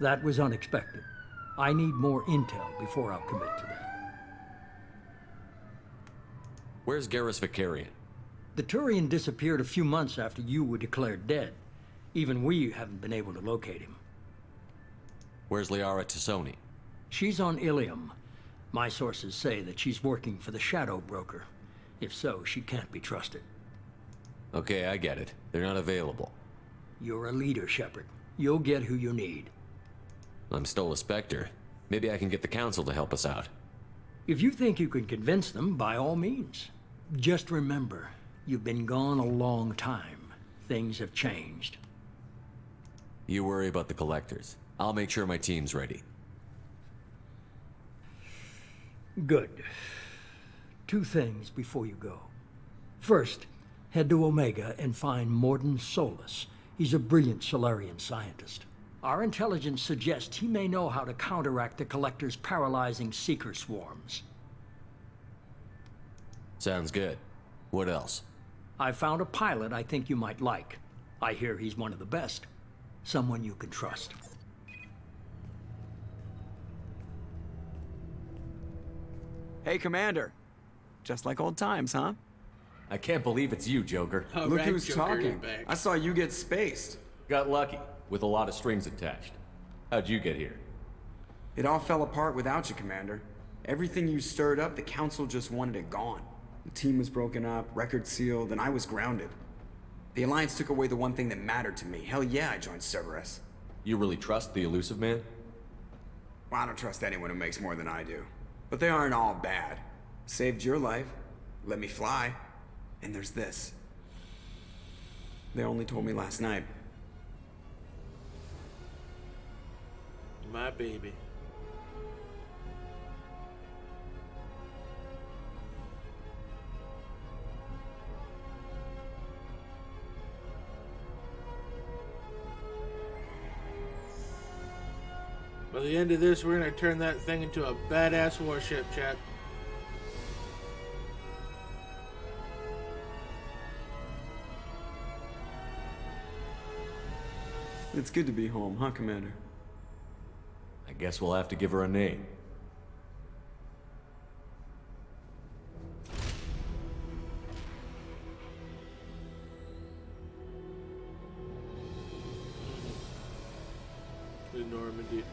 That was unexpected. I need more intel before I'll commit to that. Where's Garrus Vicarian? The Turian disappeared a few months after you were declared dead. Even we haven't been able to locate him. Where's Liara Tassoni? She's on Ilium. My sources say that she's working for the Shadow Broker. If so, she can't be trusted. Okay, I get it. They're not available. You're a leader, Shepard. You'll get who you need. I'm still a Spectre. Maybe I can get the Council to help us out. If you think you can convince them, by all means. Just remember, you've been gone a long time. Things have changed. You worry about the collectors. I'll make sure my team's ready. Good. 2 things before you go. First, head to Omega and find Mordin Solus. He's a brilliant Solarian scientist. Our intelligence suggests he may know how to counteract the Collector's paralyzing Seeker swarms. Sounds good. What else? I found a pilot I think you might like. I hear he's one of the best. Someone you can trust. Hey, Commander. Just like old times, huh? I can't believe it's you, Joker. Look who's talking. I saw you get spaced. Got lucky, with a lot of strings attached. How'd you get here? It all fell apart without you, Commander. Everything you stirred up, the Council just wanted it gone. The team was broken up, record sealed, and I was grounded. The Alliance took away the one thing that mattered to me. Hell yeah, I joined Cerberus. You really trust the Elusive Man? Well, I don't trust anyone who makes more than I do. But they aren't all bad. Saved your life, let me fly, and there's this. They only told me last night. My baby. By the end of this, we're gonna turn that thing into a badass warship, chat. It's good to be home, huh, Commander? I guess we'll have to give her a name. The Normandy.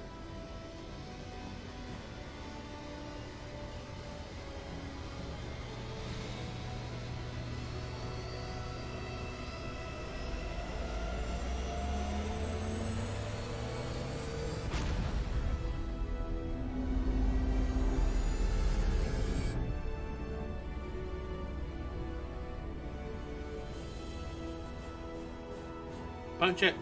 Punch it.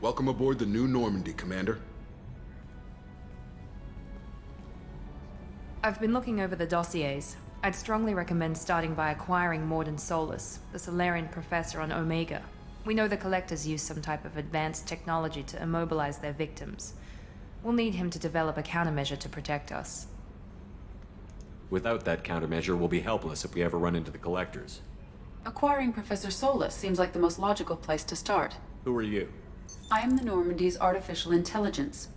Welcome aboard the New Normandy, Commander. I've been looking over the dossiers. I'd strongly recommend starting by acquiring Morden Solus, the Solarian professor on Omega. We know the Collectors use some type of advanced technology to immobilize their victims. We'll need him to develop a countermeasure to protect us. Without that countermeasure, we'll be helpless if we ever run into the Collectors. Acquiring Professor Solus seems like the most logical place to start. Who are you? I am the Normandy's artificial intelligence.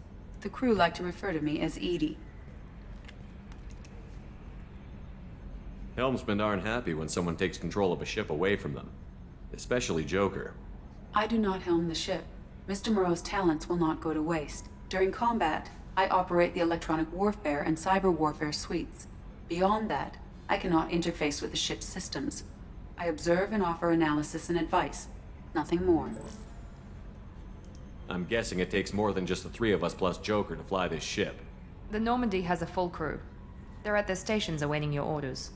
The crew like to refer to me as Edie. Helmsmen aren't happy when someone takes control of a ship away from them. Especially Joker. I do not helm the ship. Mr. Moreau's talents will not go to waste. During combat, I operate the electronic warfare and cyber warfare suites. Beyond that, I cannot interface with the ship's systems. I observe and offer analysis and advice. Nothing more. I'm guessing it takes more than just the three of us plus Joker to fly this ship. The Normandy has a full crew. They're at their stations awaiting your orders.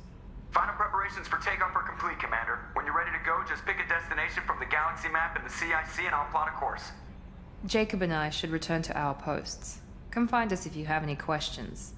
Final preparations for takeoff are complete, Commander. When you're ready to go, just pick a destination from the galaxy map in the CIC and I'll plot a course. Jacob and I should return to our posts. Come find us if you have any questions.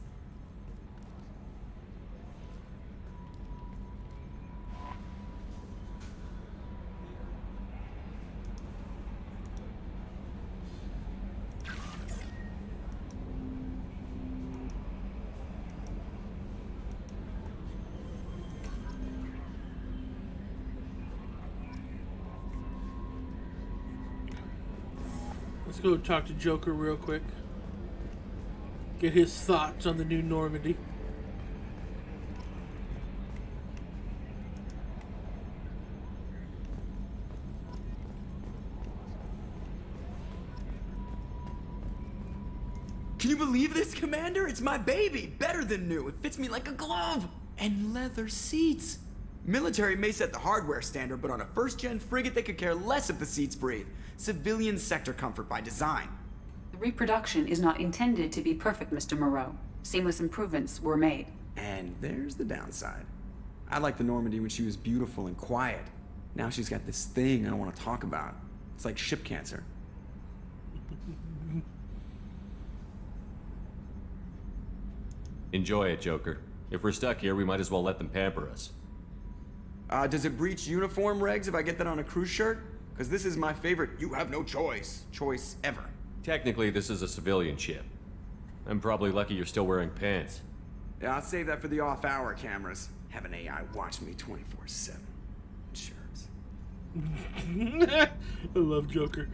Let's go talk to Joker real quick. Get his thoughts on the New Normandy. Can you believe this, Commander? It's my baby! Better than new. It fits me like a glove! And leather seats! Military may set the hardware standard, but on a first-gen frigate, they could care less if the seats breathe. Civilian sector comfort by design. The reproduction is not intended to be perfect, Mr. Moreau. Seamless improvements were made. And there's the downside. I liked the Normandy when she was beautiful and quiet. Now she's got this thing I don't want to talk about. It's like ship cancer. Enjoy it, Joker. If we're stuck here, we might as well let them pamper us. Does it breach uniform regs if I get that on a cruise shirt? Because this is my favorite you have no choice ever. Technically, this is a civilian ship. I'm probably lucky you're still wearing pants. Yeah, I'll save that for the off-hour cameras. Have an AI watch me 24/7. Insurance. I love Joker.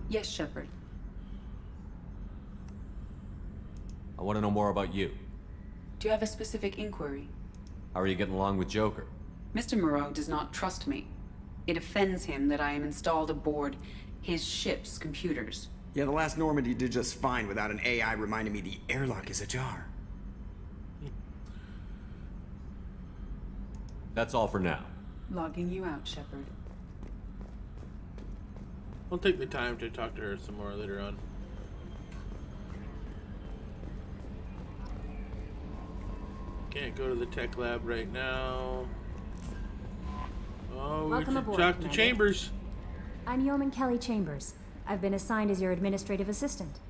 Yes, Shepard. I want to know more about you. Do you have a specific inquiry? How are you getting along with Joker? Mr. Moreau does not trust me. It offends him that I am installed aboard his ship's computers. Yeah, the last Normandy did just fine without an AI reminding me the airlock is ajar. That's all for now. Logging you out, Shepard. I'll take the time to talk to her some more later on. Can't go to the tech lab right now. Oh, Welcome we should aboard, talk to Commander. Chambers. I'm Yeoman Kelly Chambers. I've been assigned as your administrative assistant.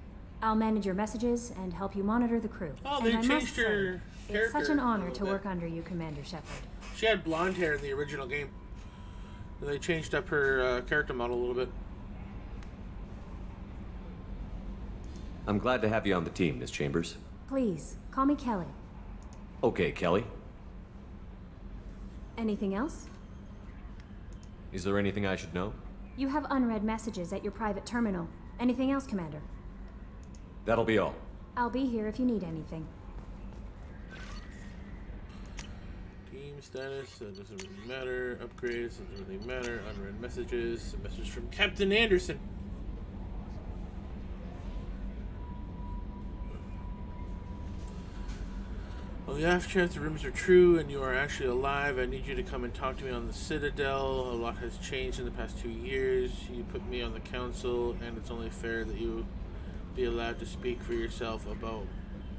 I'll manage your messages and help you monitor the crew. Oh, and they I must changed say, her it's such character an a honor little to bit. work under you, Commander Shepard. She had blonde hair in the original game. And they changed up her character model a little bit. I'm glad to have you on the team, Miss Chambers. Please, call me Kelly. Okay, Kelly. Anything else? Is there anything I should know? You have unread messages at your private terminal. Anything else, Commander? That'll be all. I'll be here if you need anything. Team status, that doesn't really matter. Upgrades, doesn't really matter. Unread messages. A message from Captain Anderson. On the off chance the rumors are true and you are actually alive, I need you to come and talk to me on the Citadel. A lot has changed in the past 2 years. You put me on the council, and it's only fair that you be allowed to speak for yourself about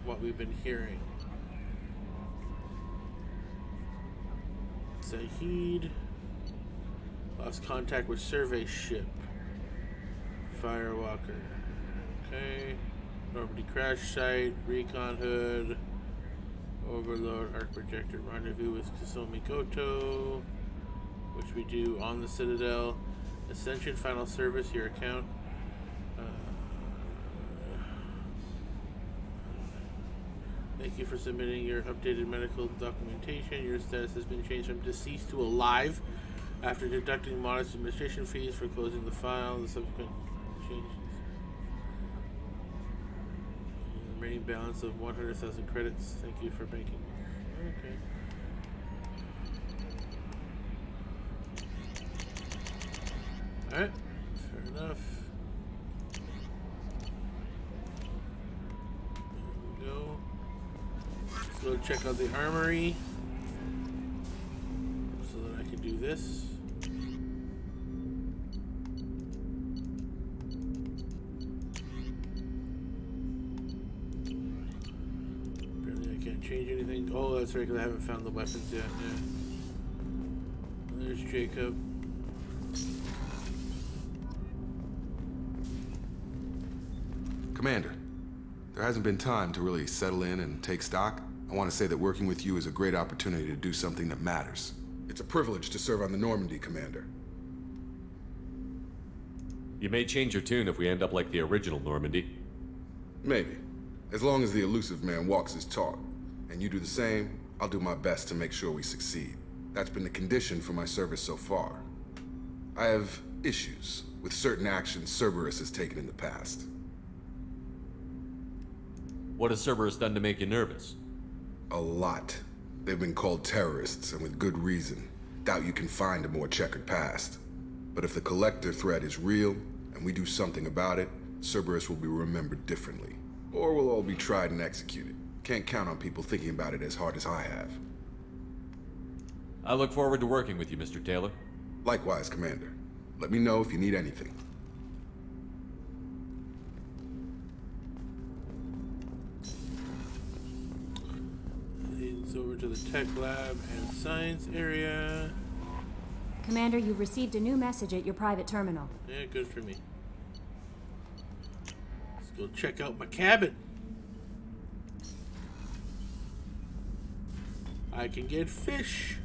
what we've been hearing. Zahid lost contact with survey ship. Firewalker. Okay. Normandy crash site. Recon hood. Overload, arc projector, rendezvous with Kisomi Goto, which we do on the Citadel. Ascension, final service, your account. Thank you for submitting your updated medical documentation. Your status has been changed from deceased to alive after deducting modest administration fees for closing the file. The subsequent changes. Remaining balance of 100,000 credits. Thank you for banking. Okay. Alright. Fair enough. There we go. Let's go check out the armory so that I can do this. Change anything? Oh, that's right, because I haven't found the weapons yet. Yeah. There's Jacob. Commander, there hasn't been time to really settle in and take stock. I want to say that working with you is a great opportunity to do something that matters. It's a privilege to serve on the Normandy, Commander. You may change your tune if we end up like the original Normandy. Maybe. As long as the elusive man walks his talk. And you do the same, I'll do my best to make sure we succeed. That's been the condition for my service so far. I have issues with certain actions Cerberus has taken in the past. What has Cerberus done to make you nervous? A lot. They've been called terrorists, and with good reason. Doubt you can find a more checkered past. But if the Collector threat is real, and we do something about it, Cerberus will be remembered differently. Or we'll all be tried and executed. Can't count on people thinking about it as hard as I have. I look forward to working with you, Mr. Taylor. Likewise, Commander. Let me know if you need anything. Leads over to the tech lab and science area. Commander, you've received a new message at your private terminal. Yeah, good for me. Let's go check out my cabin. I can get fish.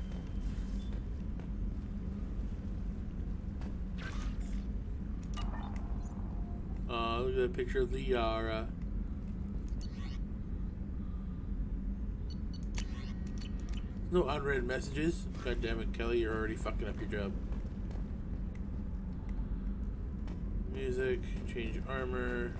Oh, look at that picture of the Yara. No unread messages. God damn it, Kelly, you're already fucking up your job. Music, change armor.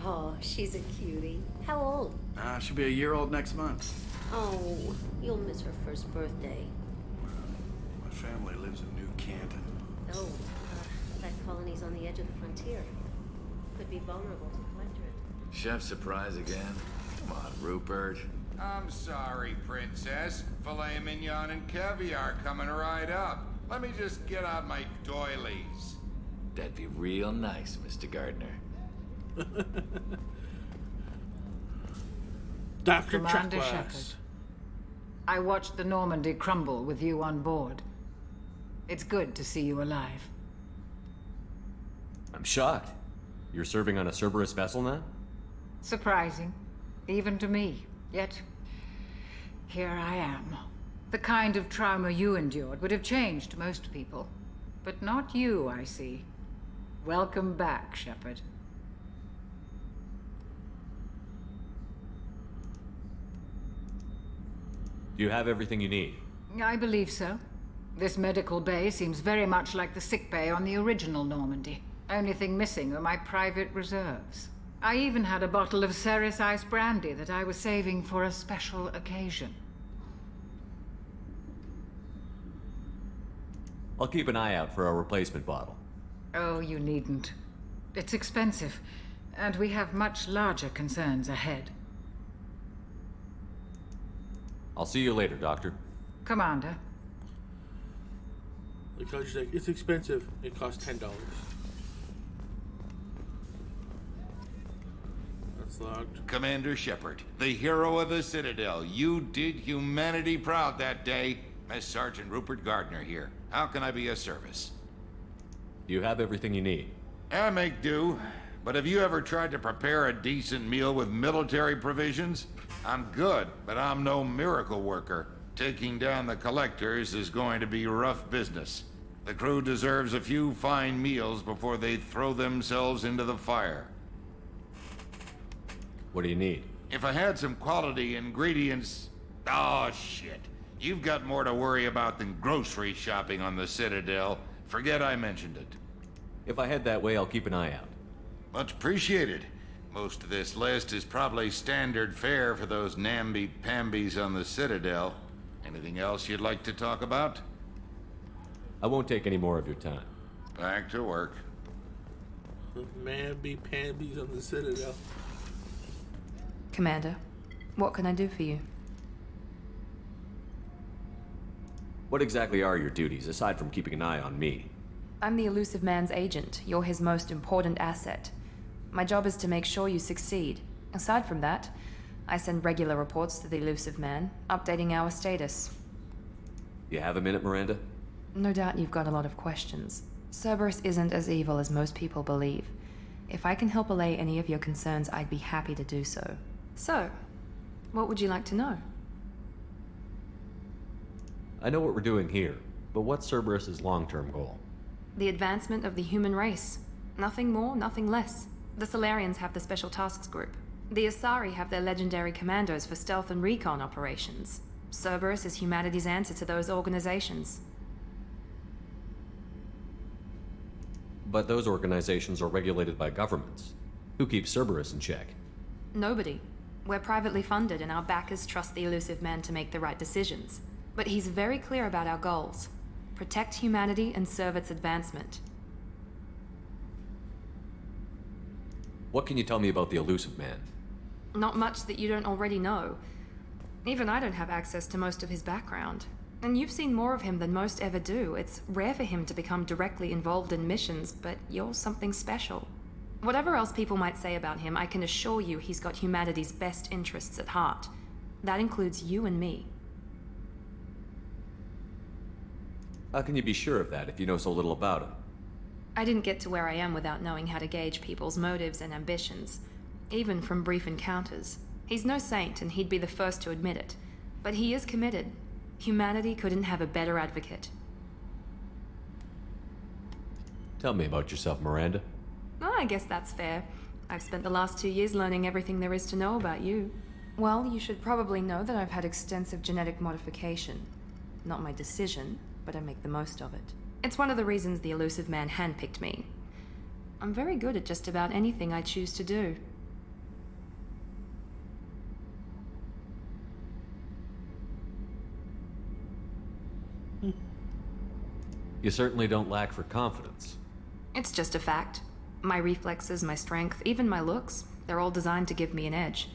Oh, she's a cutie. How old? She'll be a year old next month. Oh, you'll miss her first birthday. My family lives in New Canton. Oh, that colony's on the edge of the frontier. Could be vulnerable to Collectorate. Chef surprise again? Come on, Rupert. I'm sorry, Princess. Filet mignon and caviar coming right up. Let me just get out my doilies. That'd be real nice, Mr. Gardner. Dr. Commander Chuckwass. Shepard, I watched the Normandy crumble with you on board. It's good to see you alive. I'm shocked. You're serving on a Cerberus vessel now? Surprising, even to me. Yet, here I am. The kind of trauma you endured would have changed most people. But not you, I see. Welcome back, Shepard. Do you have everything you need? I believe so. This medical bay seems very much like the sick bay on the original Normandy. Only thing missing are my private reserves. I even had a bottle of Ceres Ice brandy that I was saving for a special occasion. I'll keep an eye out for a replacement bottle. Oh, you needn't. It's expensive, and we have much larger concerns ahead. I'll see you later, Doctor. Commander. The coach like, it's expensive. It costs $10. That's locked. Commander Shepard, the hero of the Citadel. You did humanity proud that day. Mess Sergeant Rupert Gardner here. How can I be of service? You have everything you need. I make do. But have you ever tried to prepare a decent meal with military provisions? I'm good, but I'm no miracle worker. Taking down the collectors is going to be rough business. The crew deserves a few fine meals before they throw themselves into the fire. What do you need? If I had some quality ingredients... Oh, shit. You've got more to worry about than grocery shopping on the Citadel. Forget I mentioned it. If I head that way, I'll keep an eye out. Much appreciated. Most of this list is probably standard fare for those namby-pambies on the Citadel. Anything else you'd like to talk about? I won't take any more of your time. Back to work. Namby-pambies on the Citadel. Commander, what can I do for you? What exactly are your duties, aside from keeping an eye on me? I'm the Elusive Man's agent. You're his most important asset. My job is to make sure you succeed. Aside from that, I send regular reports to the Elusive Man, updating our status. You have a minute, Miranda? No doubt you've got a lot of questions. Cerberus isn't as evil as most people believe. If I can help allay any of your concerns, I'd be happy to do so. So, what would you like to know? I know what we're doing here, but what's Cerberus's long-term goal? The advancement of the human race. Nothing more, nothing less. The Solarians have the Special Tasks Group. The Asari have their legendary commandos for stealth and recon operations. Cerberus is humanity's answer to those organizations. But those organizations are regulated by governments. Who keeps Cerberus in check? Nobody. We're privately funded and our backers trust the Elusive Man to make the right decisions. But he's very clear about our goals. Protect humanity and serve its advancement. What can you tell me about the Elusive Man? Not much that you don't already know. Even I don't have access to most of his background. And you've seen more of him than most ever do. It's rare for him to become directly involved in missions, but you're something special. Whatever else people might say about him, I can assure you he's got humanity's best interests at heart. That includes you and me. How can you be sure of that if you know so little about him? I didn't get to where I am without knowing how to gauge people's motives and ambitions, even from brief encounters. He's no saint, and he'd be the first to admit it. But he is committed. Humanity couldn't have a better advocate. Tell me about yourself, Miranda. Oh, I guess that's fair. I've spent the last 2 years learning everything there is to know about you. Well, you should probably know that I've had extensive genetic modification. Not my decision, but I make the most of it. It's one of the reasons the Elusive Man handpicked me. I'm very good at just about anything I choose to do. You certainly don't lack for confidence. It's just a fact. My reflexes, my strength, even my looks, they're all designed to give me an edge.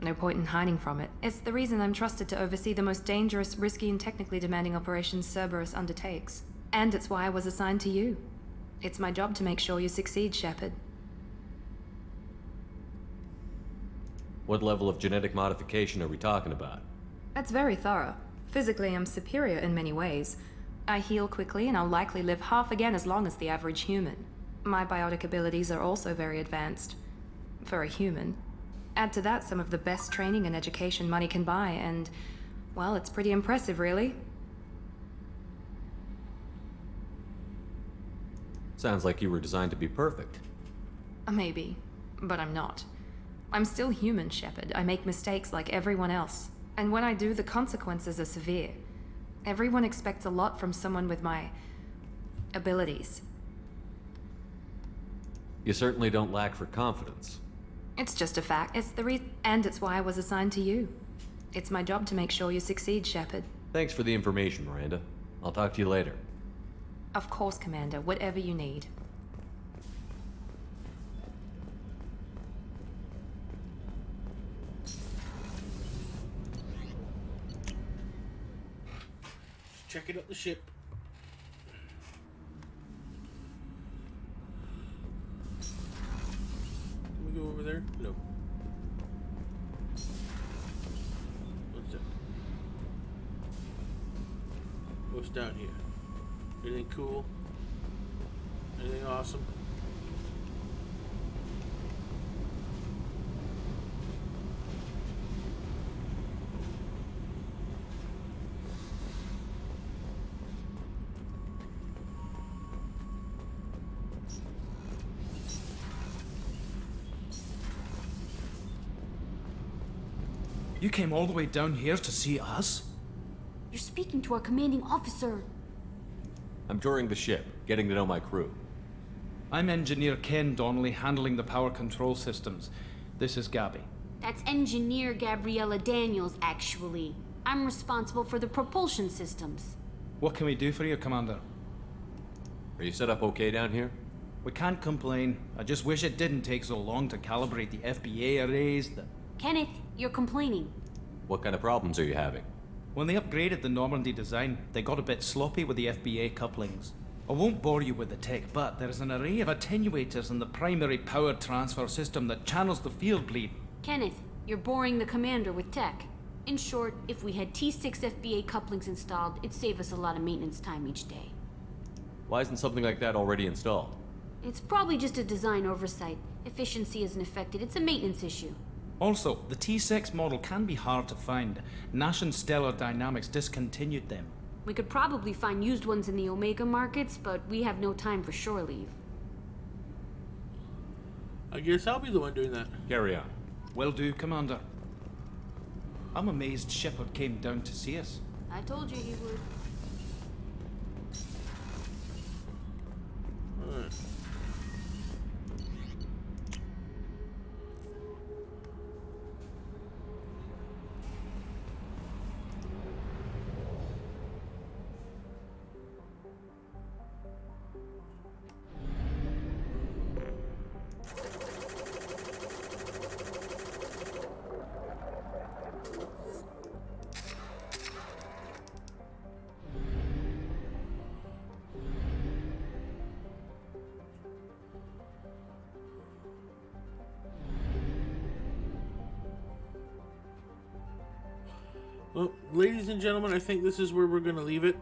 No point in hiding from it. It's the reason I'm trusted to oversee the most dangerous, risky, and technically demanding operations Cerberus undertakes. And it's why I was assigned to you. It's my job to make sure you succeed, Shepard. What level of genetic modification are we talking about? That's very thorough. Physically, I'm superior in many ways. I heal quickly, and I'll likely live half again as long as the average human. My biotic abilities are also very advanced. For a human. Add to that some of the best training and education money can buy, and Well, it's pretty impressive, really. Sounds like you were designed to be perfect. Maybe, but I'm not. I'm still human, Shepard. I make mistakes like everyone else. And when I do, the consequences are severe. Everyone expects a lot from someone with my abilities. You certainly don't lack for confidence. It's just a fact. And it's why I was assigned to you. It's my job to make sure you succeed, Shepard. Thanks for the information, Miranda. I'll talk to you later. Of course, Commander. Whatever you need. Checking out the ship. Can we go over there? No. What's that? What's down here? Anything cool? Anything awesome? You came all the way down here to see us? You're speaking to our commanding officer. I'm touring the ship, getting to know my crew. I'm Engineer Ken Donnelly, handling the power control systems. This is Gabby. That's Engineer Gabriella Daniels, actually. I'm responsible for the propulsion systems. What can we do for you, Commander? Are you set up okay down here? We can't complain. I just wish it didn't take so long to calibrate the FBA arrays. Kenneth, you're complaining. What kind of problems are you having? When they upgraded the Normandy design, they got a bit sloppy with the FBA couplings. I won't bore you with the tech, but there is an array of attenuators in the primary power transfer system that channels the field bleed. Kenneth, you're boring the commander with tech. In short, if we had T6 FBA couplings installed, it'd save us a lot of maintenance time each day. Why isn't something like that already installed? It's probably just a design oversight. Efficiency isn't affected, it's a maintenance issue. Also, the T6 model can be hard to find. Nash and Stellar Dynamics discontinued them. We could probably find used ones in the Omega markets, but we have no time for shore leave. I guess I'll be the one doing that. Carry on. Will do, Commander. I'm amazed Shepard came down to see us. I told you he would. Alright. Well, ladies and gentlemen, I think this is where we're going to leave it.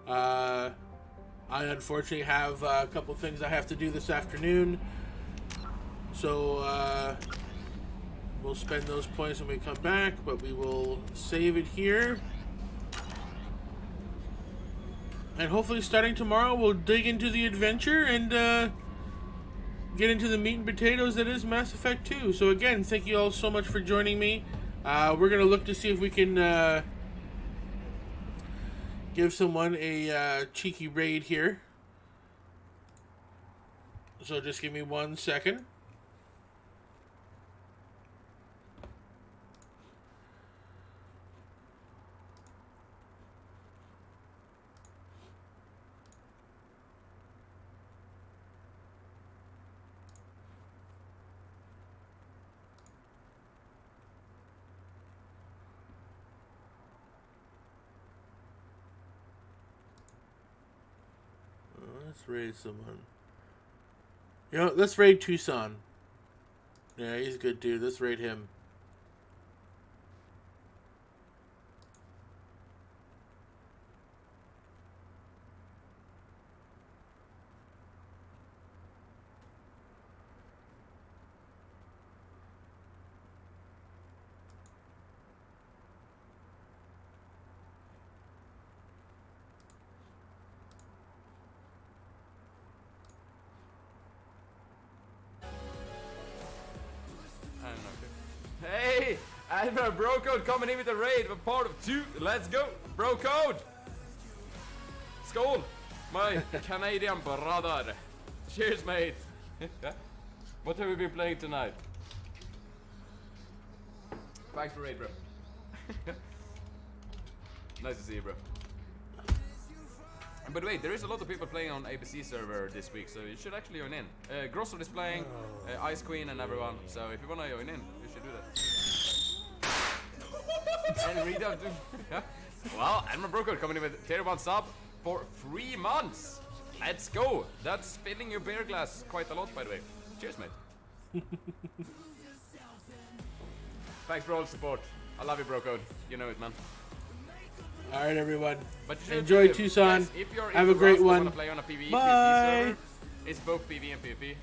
I unfortunately have a couple things I have to do this afternoon. So, we'll spend those points when we come back, but we will save it here. And hopefully starting tomorrow, we'll dig into the adventure and get into the meat and potatoes that is Mass Effect 2. So again, thank you all so much for joining me. We're going to look to see if we can give someone a cheeky raid here. So just give me 1 second. Let's raid someone. You know, let's raid Tucson. Yeah, he's a good dude. Let's raid him. Admiral Bro Code coming in with a raid for part of 2. Let's go, Bro Code. Skål, my Canadian brother. Cheers, mate. What have we been playing tonight? Thanks for raid, bro. Nice to see you, bro. And by the way, there is a lot of people playing on ABC server this week, so you should actually join in. Grosso is playing, Ice Queen and everyone, so if you wanna join in, you should do that. And read out well, Admiral Broker coming in with tier 1 sub for 3 months. Let's go. That's filling your beer glass quite a lot, by the way. Cheers, mate. Thanks for all the support. I love you, Bro Code. You know it, man. All right, everyone. But you should enjoy do- Tucson. Yes, if you're Have a into great Rust and one. wanna play on a PvE, Bye. server, it's both PvE and PvP.